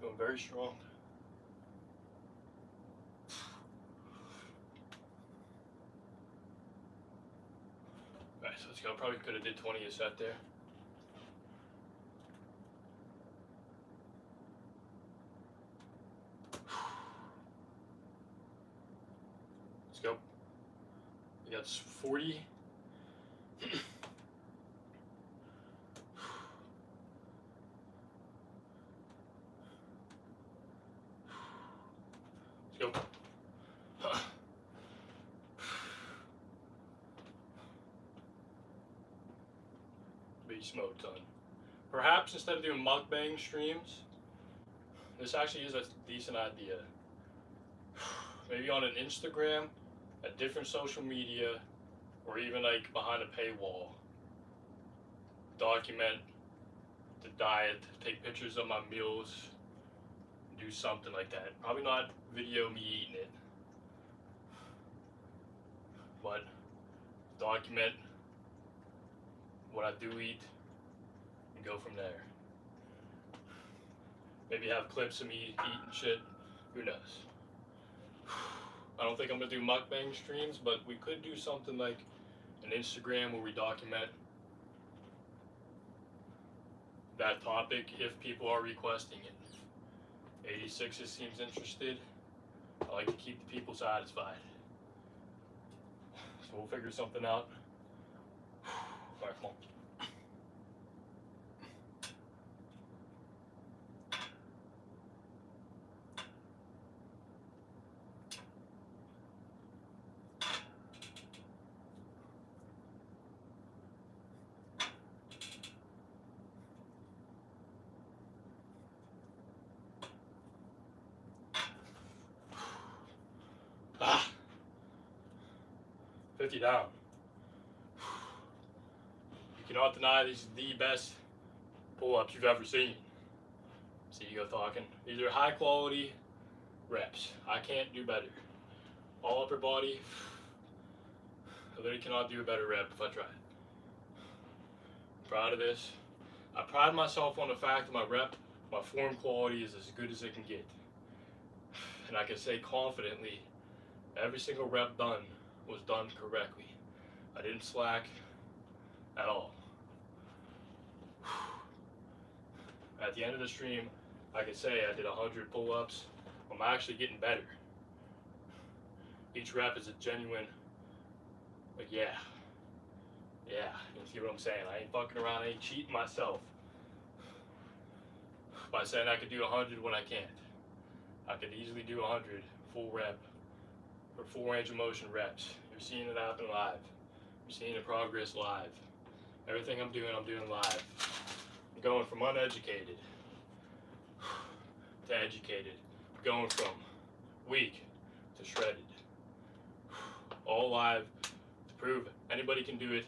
Feeling very strong. Alright, so let's go. Probably could have did 20 a set there. Let's go. We got 40. Let's go. Be smoked on. Perhaps instead of doing mukbang streams, this actually is a decent idea. Maybe on an Instagram, a different social media, or even like behind a paywall. Document the diet, take pictures of my meals, do something like that. Probably not video me eating it, but document what I do eat and go from there. Maybe have clips of me eating shit, who knows. I don't think I'm gonna do mukbang streams, but we could do something like an Instagram where we document that topic if people are requesting it. 86 seems interested. I like to keep the people satisfied. So we'll figure something out. Alright, come on. Ah, 50 down. You cannot deny these are the best pull-ups you've ever seen. See you go talking. These are high quality reps. I can't do better. All upper body. I literally cannot do a better rep if I try it. I'm proud of this. I pride myself on the fact that my form quality is as good as it can get. And I can say confidently, every single rep done was done correctly. I didn't slack at all. At the end of the stream, I could say I did 100 pull-ups. I'm actually getting better. Each rep is a genuine, like, yeah, you see what I'm saying? I ain't fucking around, I ain't cheating myself by saying I could do 100 when I can't. I could easily do 100 full rep or full range of motion reps. You're seeing it happen live. You're seeing the progress live. Everything I'm doing live. I'm going from uneducated to educated. Going from weak to shredded. All live to prove anybody can do it.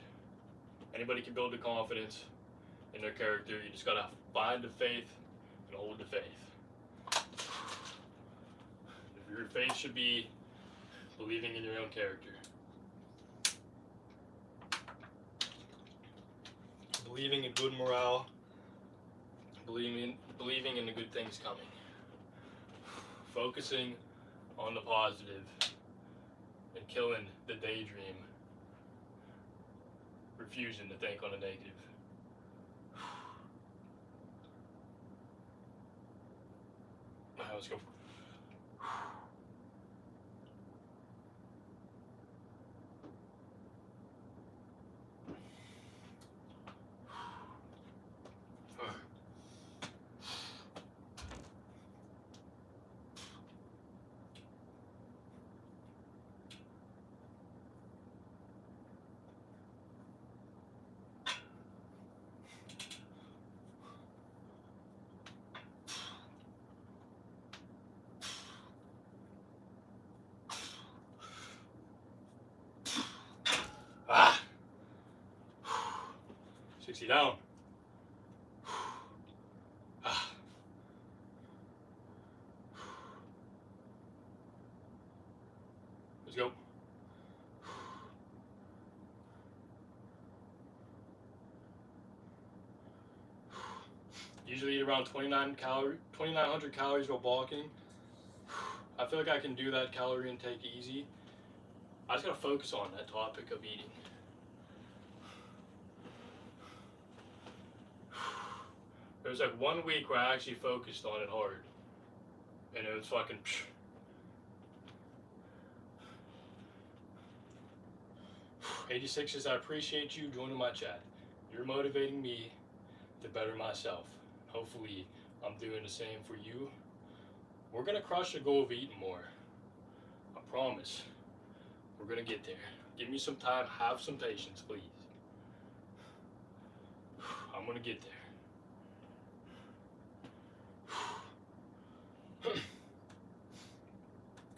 Anybody can build the confidence in their character. You just gotta find the faith and hold the faith. Your faith should be believing in your own character. Believing in good morale. Believing in the good things coming. Focusing on the positive and killing the daydream. Refusing to think on the negative. Alright, let's go. Ah! 60 down. Ah. Let's go. Usually eat around 2,900 calories while bulking. I feel like I can do that calorie intake easy. I just gotta focus on that topic of eating. There was like 1 week where I actually focused on it hard. And it was fucking... 86s, I appreciate you joining my chat. You're motivating me to better myself. Hopefully, I'm doing the same for you. We're gonna crush the goal of eating more. I promise. We're gonna get there. Give me some time, have some patience, please. I'm gonna get there.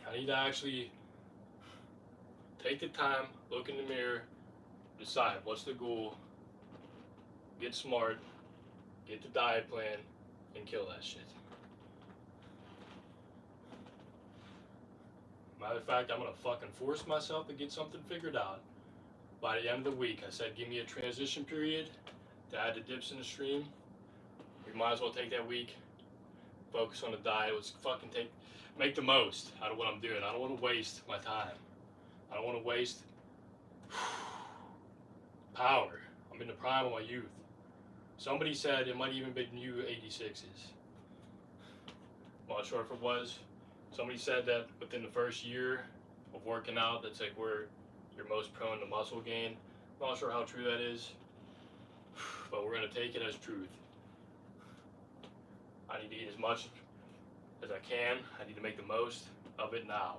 I need to actually take the time, look in the mirror, decide what's the goal, get smart, get the diet plan, and kill that shit. Matter of fact, I'm gonna fucking force myself to get something figured out. By the end of the week, I said give me a transition period to add the dips in the stream. We might as well take that week, focus on the diet. Let's fucking make the most out of what I'm doing. I don't want to waste my time. I don't want to waste power. I'm in the prime of my youth. Somebody said it might even be new 86s. I'm not sure if it was. Somebody said that within the first year of working out, that's like where you're most prone to muscle gain. I'm not sure how true that is, but we're going to take it as truth. I need to eat as much as I can. I need to make the most of it now.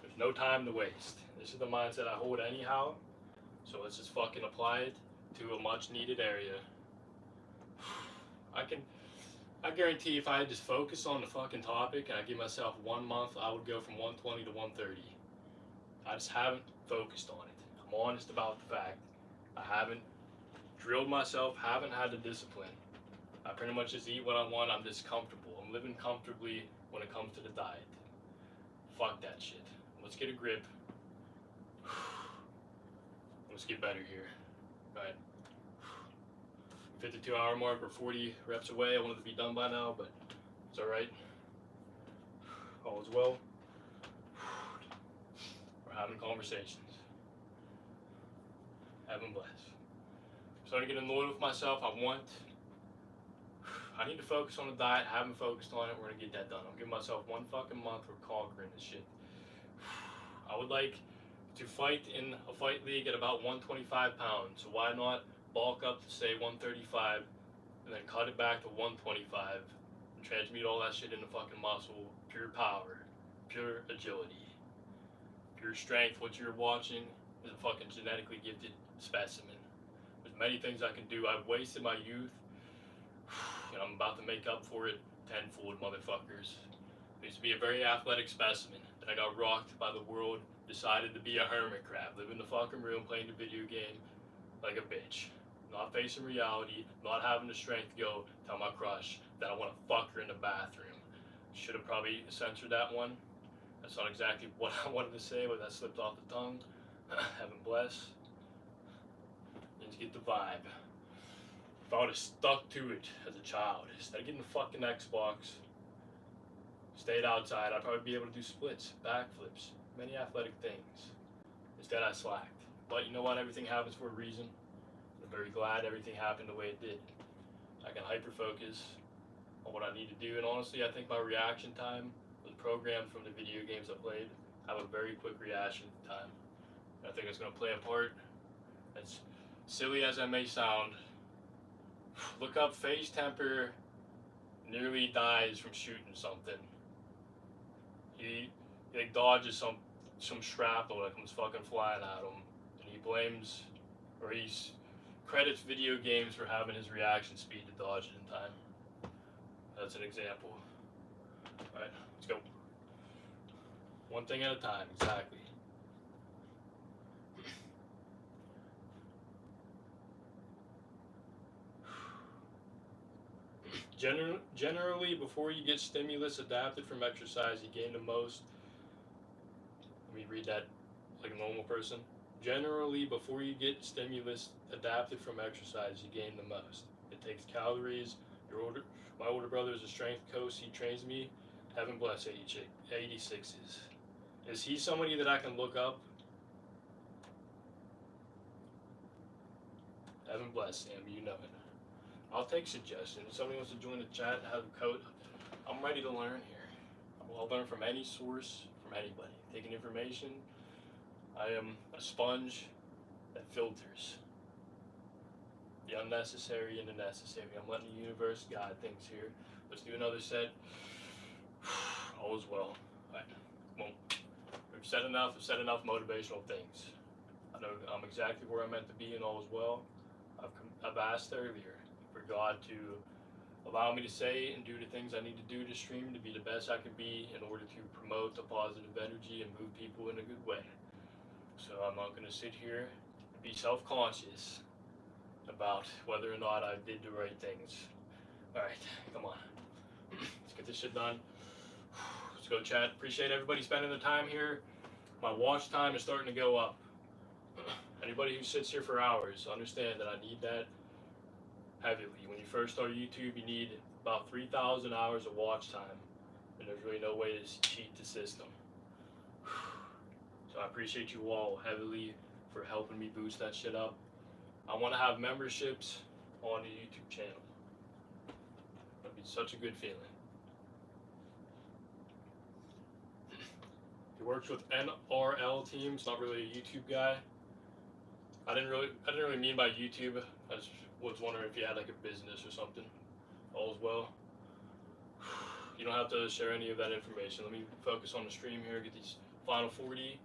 There's no time to waste. This is the mindset I hold anyhow, so let's just fucking apply it to a much needed area. I guarantee if I just focus on the fucking topic and I give myself 1 month, I would go from 120 to 130. I just haven't focused on it. I'm honest about the fact. I haven't drilled myself, haven't had the discipline. I pretty much just eat what I want. I'm just comfortable. I'm living comfortably when it comes to the diet. Fuck that shit. Let's get a grip. Let's get better here. Alright. 52-hour mark, we're 40 reps away. I wanted to be done by now, but it's alright. All is well. We're having conversations. Heaven bless. I'm starting to get annoyed with myself. I want I need to focus on the diet. I haven't focused on it. We're gonna get that done. I'm giving myself 1 fucking month. We're conquering this shit. I would like to fight in a fight league at about 125 pounds. So why not bulk up to say 135 and then cut it back to 125 and transmute all that shit into fucking muscle, pure power, pure agility, pure strength. What you're watching is a fucking genetically gifted specimen. There's many things I can do. I've wasted my youth, and I'm about to make up for it tenfold, motherfuckers. I used to be a very athletic specimen. Then I got rocked by the world, decided to be a hermit crab, live in the fucking room, playing the video game like a bitch. Not facing reality, not having the strength to go tell my crush that I want to fuck her in the bathroom. Should have probably censored that one. That's not exactly what I wanted to say, but that slipped off the tongue. Heaven bless. Didn't get the vibe. If I would have stuck to it as a child, instead of getting the fucking Xbox, stayed outside, I'd probably be able to do splits, backflips, many athletic things. Instead, I slacked. But you know what? Everything happens for a reason. I'm very glad everything happened the way it did. I can hyper-focus on what I need to do, and honestly, I think my reaction time was programmed from the video games I played. I have a very quick reaction time. And I think it's going to play a part. As silly as I may sound, look up Phase Temper nearly dies from shooting something. He like dodges some shrapnel that comes fucking flying at him, and he blames, or he credits video games for having his reaction speed to dodge it in time. That's an example. Alright, let's go. One thing at a time, exactly. Generally, before you get stimulus adapted from exercise, you gain the most. Let me read that like a normal person. Generally, before you get stimulus adapted from exercise, you gain the most. It takes calories. My older brother is a strength coach. He trains me. Heaven bless 86s. Is he somebody that I can look up? Heaven bless Sam, you know it. I'll take suggestions. If somebody wants to join the chat and have a code, I'm ready to learn here. I'll learn from any source, from anybody. Taking information, I am a sponge that filters the unnecessary and the necessary. I'm letting the universe guide things here. Let's do another set. All is well. All right, come on. We've said enough. I've said enough motivational things. I know I'm exactly where I'm meant to be, and all is well. I've asked earlier for God to allow me to say and do the things I need to do to stream to be the best I can be in order to promote the positive energy and move people in a good way. So I'm not going to sit here and be self-conscious about whether or not I did the right things. Alright, come on. Let's get this shit done. Let's go chat. Appreciate everybody spending the time here. My watch time is starting to go up. Anybody who sits here for hours, understand that I need that heavily. When you first start YouTube, you need about 3,000 hours of watch time, and there's really no way to cheat the system. So I appreciate you all heavily for helping me boost that shit up. I want to have memberships on the YouTube channel. That'd be such a good feeling. He works with NRL teams, not really a YouTube guy. I didn't really mean by YouTube. I just was wondering if you had like a business or something. All's well. You don't have to share any of that information. Let me focus on the stream here, get these final 40.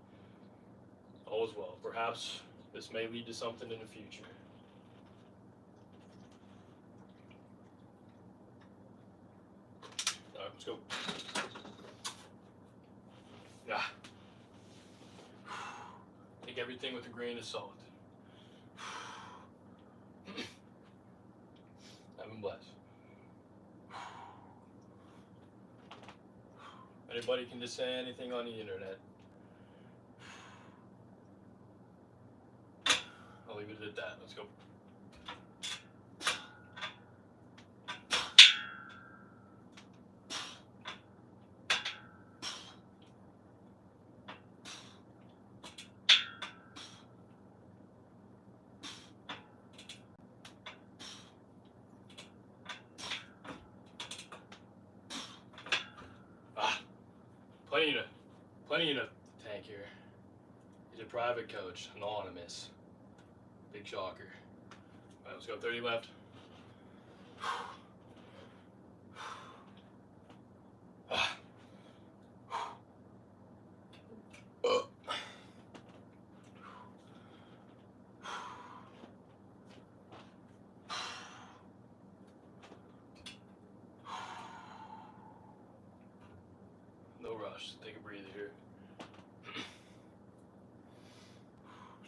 All's well. Perhaps this may lead to something in the future. Alright, let's go. Yeah. Take everything with a grain of salt. Heaven bless. Anybody can just say anything on the internet. I'll leave it at that. Let's go. Plenty in the tank here. He's a private coach, anonymous. Big shocker. Alright, let's go 30 left. No rush. Take a breather here.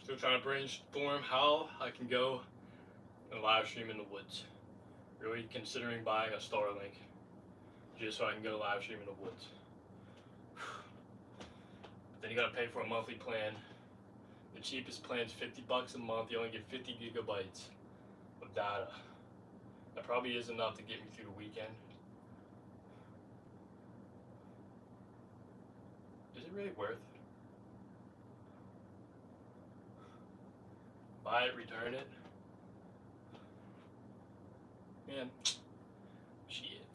Still trying to brainstorm how I can go and live stream in the woods. Really considering buying a Starlink just so I can go live stream in the woods. Then you gotta pay for a monthly plan. The cheapest plan is $50 a month. You only get 50 gigabytes of data. That probably is enough to get me through the weekend. Is it really worth? Buy it, return it. Man, shit.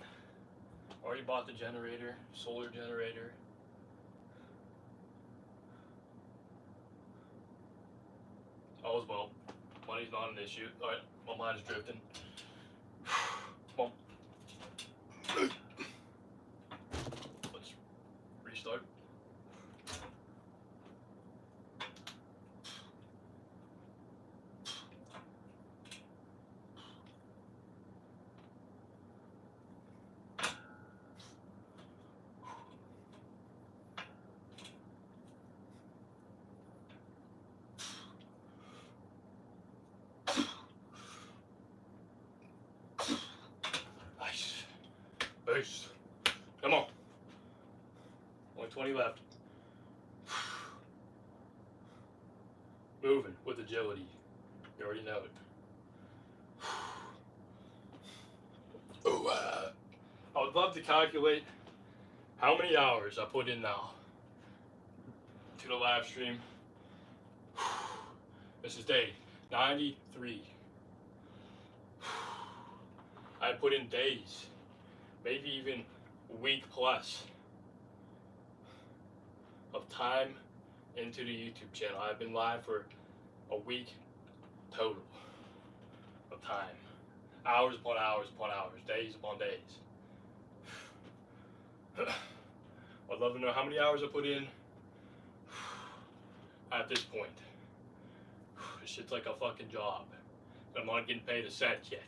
Already bought the generator, solar generator. All is well. Money's not an issue. Alright, my mind is drifting. Come on. Let's restart. Nice. Boost. Come on. Only 20 left. Moving with agility. You already know it. Oh, I would love to calculate how many hours I put in now to the live stream. This is day 93. I put in days, maybe even a week plus of time into the YouTube channel. I've been live for a week total of time. Hours upon hours upon hours, days upon days. I'd love to know how many hours I put in at this point. This shit's like a fucking job. I'm not getting paid a cent yet.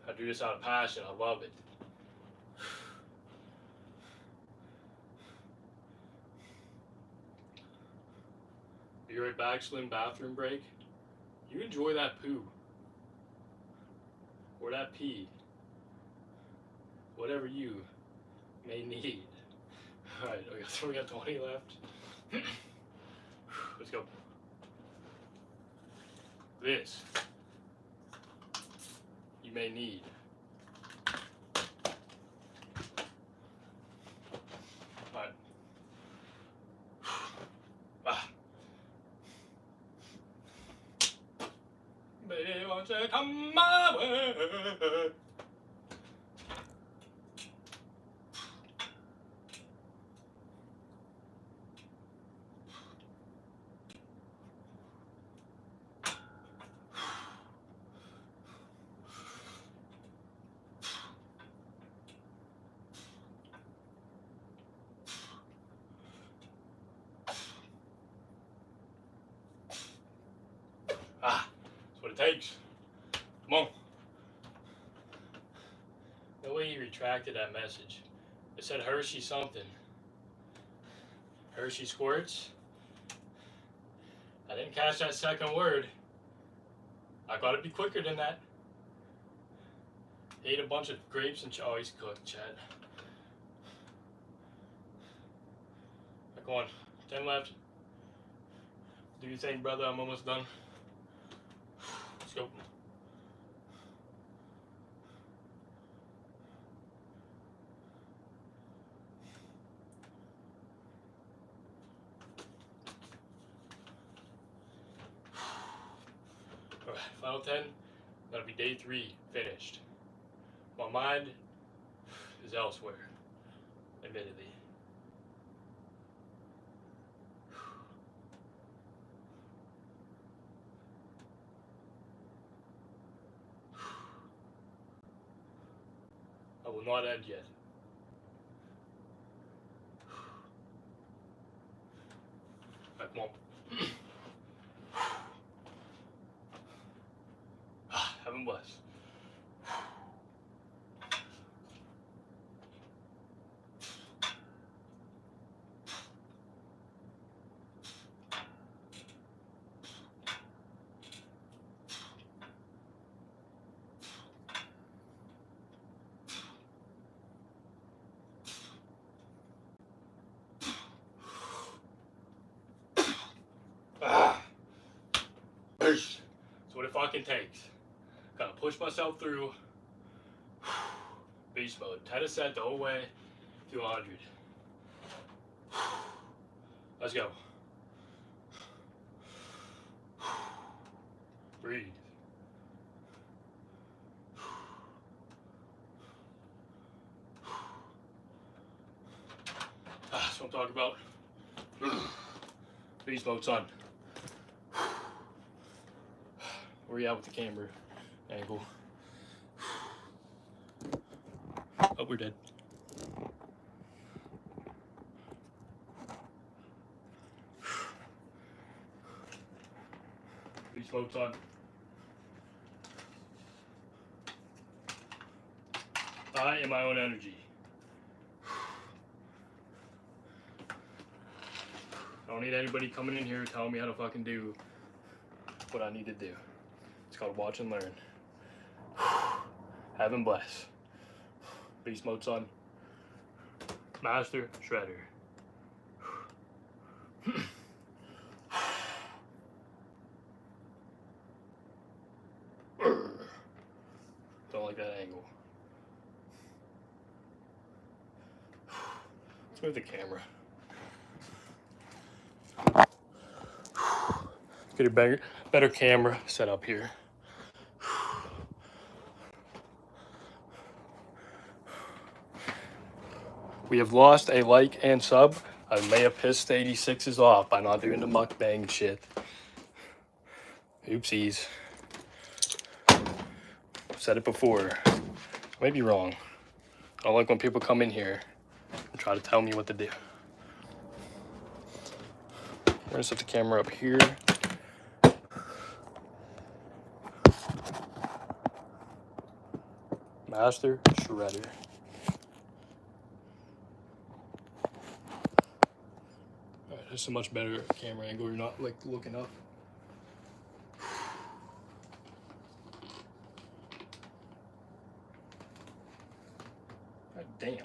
I do this out of passion. I love it. Be right back, Slim. Bathroom break. You enjoy that poo. Or that pee. Whatever you may need. Alright, we got 20 left. Let's go. This you may need. Alright. Baby, won't you come my way? That's what it takes. Come on. The way he retracted that message. It said Hershey something. Hershey squirts. I didn't catch that second word. I gotta be quicker than that. He ate a bunch of grapes and oh, he's cooked, Chad. Come on, 10 left. Do you think, brother? I'm almost done. Let's go. Alright, final 10. That'll be day 3 finished. My mind is elsewhere, admittedly. will not end yet. Alright, come on. Heaven bless. That's what it fucking takes. Gotta push myself through. Beast mode. 10 a set the whole way to 100. Let's go. Breathe. That's what I'm talking about. Beast mode, son. Where you at with the camera angle? Oh, we're dead. Beast mode, son. I am my own energy. I don't need anybody coming in here telling me how to fucking do what I need to do. It's called watch and learn. Heaven bless. Beast mode, son. Master Shredder. Don't like that angle. Let's move the camera. Get a better camera set up here. We have lost a like and sub. I may have pissed 86s off by not doing the mukbang shit. Oopsies. I've said it before. I may be wrong. I don't like when people come in here and try to tell me what to do. We're gonna set the camera up here. Master Shredder. Alright, this is a much better camera angle. You're not like looking up. God damn. I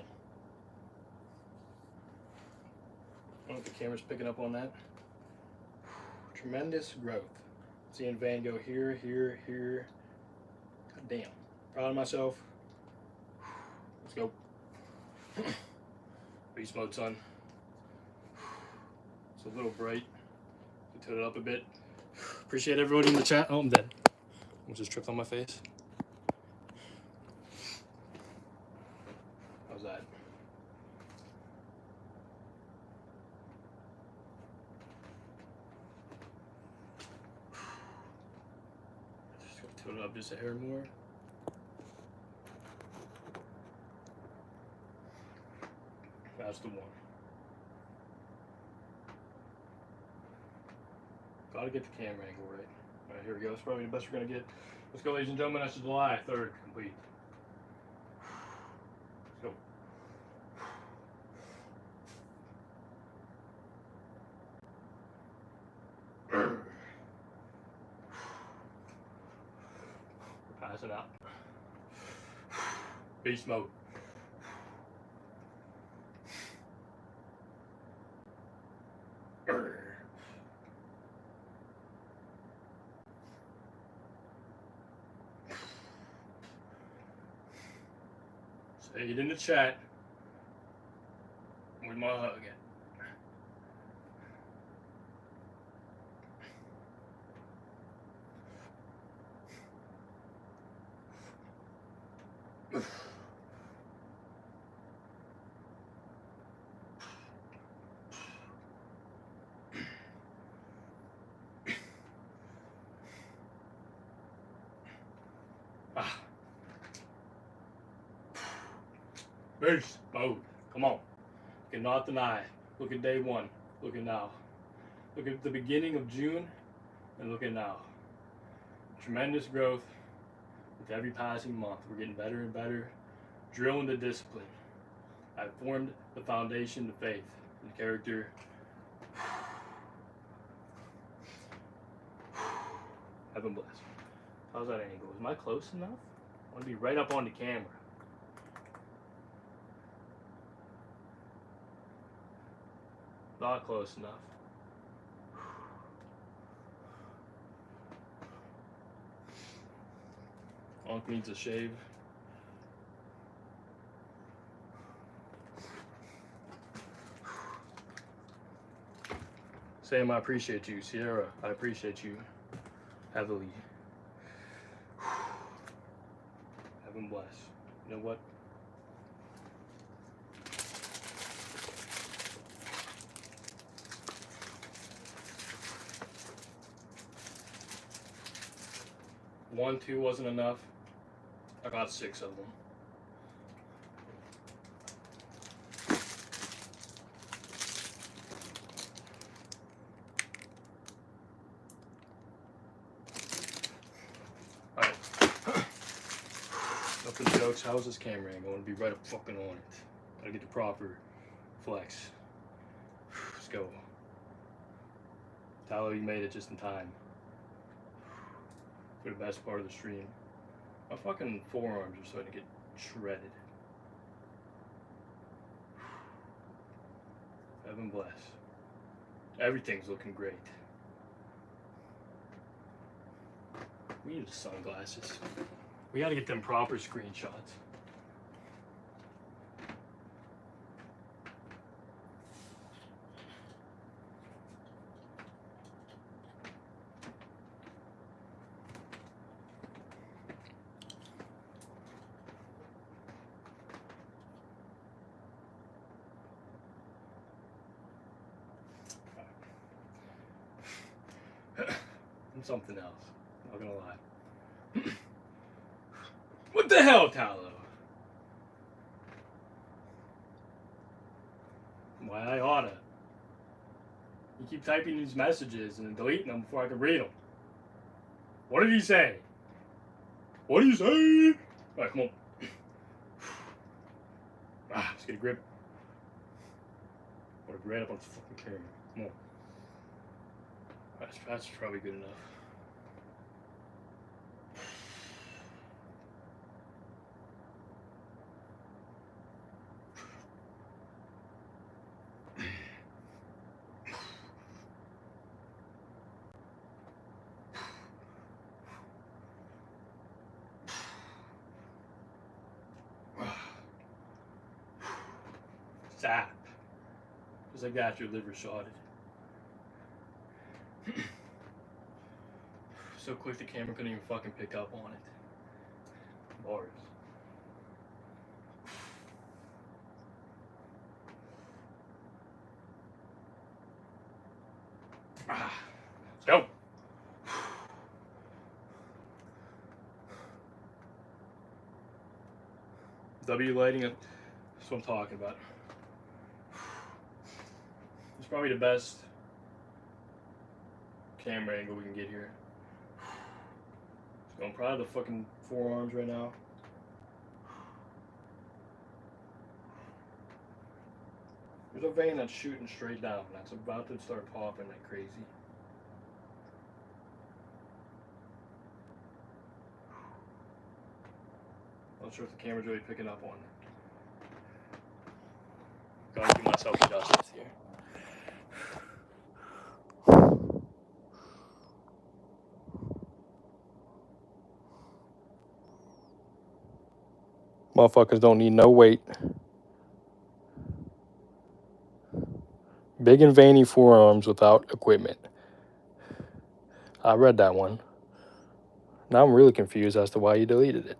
don't know if the camera's picking up on that. Tremendous growth. Seeing Van go here, here, here. God damn. Proud of myself. Let's go. Beast mode, son. It's a little bright. Tilt it up a bit. Appreciate everybody in the chat. Oh, I'm dead. I just tripped on my face. How's that? Just gonna tilt it up just a hair more. That's the one. Gotta get the camera angle right. Alright, here we go. That's probably the best we're gonna get. Let's go, ladies and gentlemen. That's July 3rd complete. Let's go. Pass it out. Beast mode. Say it in the chat. Where's my hug at? Beast mode. Come on. Cannot deny. Look at day 1. Look at now. Look at the beginning of June, and look at now. Tremendous growth with every passing month. We're getting better and better. Drilling the discipline. I've formed the foundation of faith and character. Heaven bless. How's that angle? Am I close enough? I want to be right up on the camera. Not close enough. Onk needs a shave. Sam, I appreciate you. Sierra, I appreciate you heavily. Heaven bless. You know what? One, two wasn't enough. I got 6 of them. Alright. Nothing jokes. How's this camera angle? I want to be right up fucking on it. Gotta get the proper flex. Let's go. Tyler, you made it just in time for the best part of the stream. My fucking forearms are starting to get shredded. Heaven bless. Everything's looking great. We need the sunglasses. We gotta get them proper screenshots. And something else. Not gonna lie. What the hell, Talo? Why I oughta. You keep typing these messages and deleting them before I can read them. What did he say? What did he say? Alright, come on. Let's get a grip. I want to be right up on this fucking camera. Come on. That's probably good enough. Zap. Just like that, your liver shotted. So quick the camera couldn't even fucking pick up on it. Bars. Let's go. W lighting, that's what I'm talking about. It's probably the best camera angle we can get here. So I'm proud of the fucking forearms right now. There's a vein that's shooting straight down. That's about to start popping like crazy. Not sure if the camera's really picking up on it. Gotta do myself justice here. Motherfuckers don't need no weight. Big and veiny forearms without equipment. I read that one. Now I'm really confused as to why you deleted it.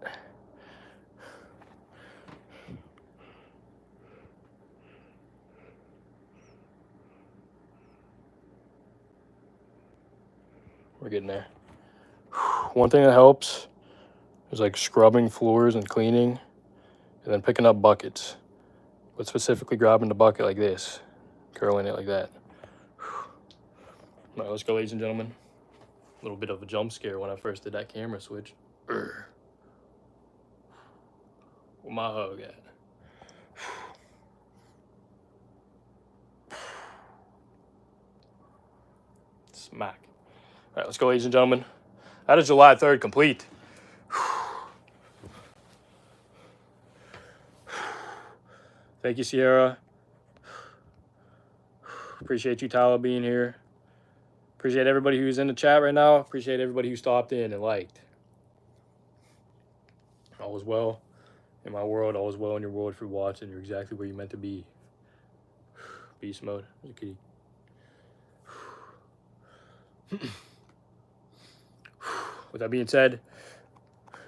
We're getting there. One thing that helps is like scrubbing floors and cleaning, and then picking up buckets. but specifically grabbing the bucket like this, curling it like that. All right, let's go, ladies and gentlemen. A little bit of a jump scare when I first did that camera switch. Where my hug at? Smack. All right, let's go, ladies and gentlemen. That is July 3rd complete. Thank you, Sierra. Appreciate you, Tyler, being here. Appreciate everybody who's in the chat right now. Appreciate everybody who stopped in and liked. All is well in my world. All is well in your world. If you're watching, you're exactly where you're meant to be. Beast mode. Okay. With that being said,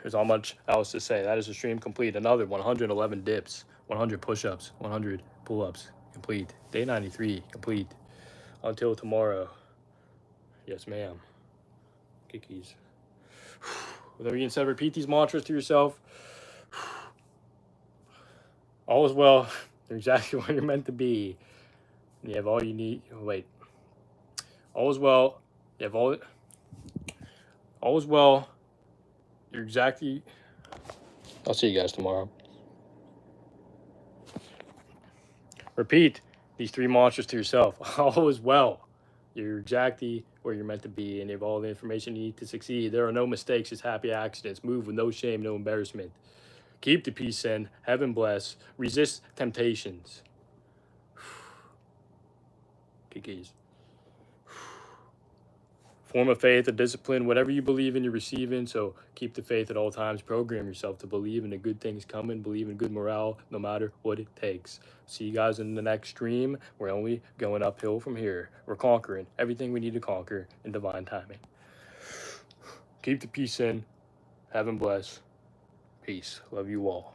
there's not much else to say. That is the stream complete. Another 111 dips, 100 push-ups, 100 pull-ups complete. Day 93 complete. Until tomorrow. Yes, ma'am. Kikis. With that being said, repeat these mantras to yourself. All is well. You're exactly where you're meant to be. You have all you need. Wait. All is well. You have all is well. You're exactly. I'll see you guys tomorrow. Repeat these 3 mantras to yourself. All is well. You're exactly where you're meant to be, and you have all the information you need to succeed. There are no mistakes, just happy accidents. Move with no shame, no embarrassment. Keep the peace in. Heaven bless. Resist temptations. Kikis. Form of faith, a discipline, whatever you believe in, you're receiving. So keep the faith at all times. Program yourself to believe in the good things coming. Believe in good morale, no matter what it takes. See you guys in the next stream. We're only going uphill from here. We're conquering everything we need to conquer in divine timing. Keep the peace in. Heaven bless. Peace. Love you all.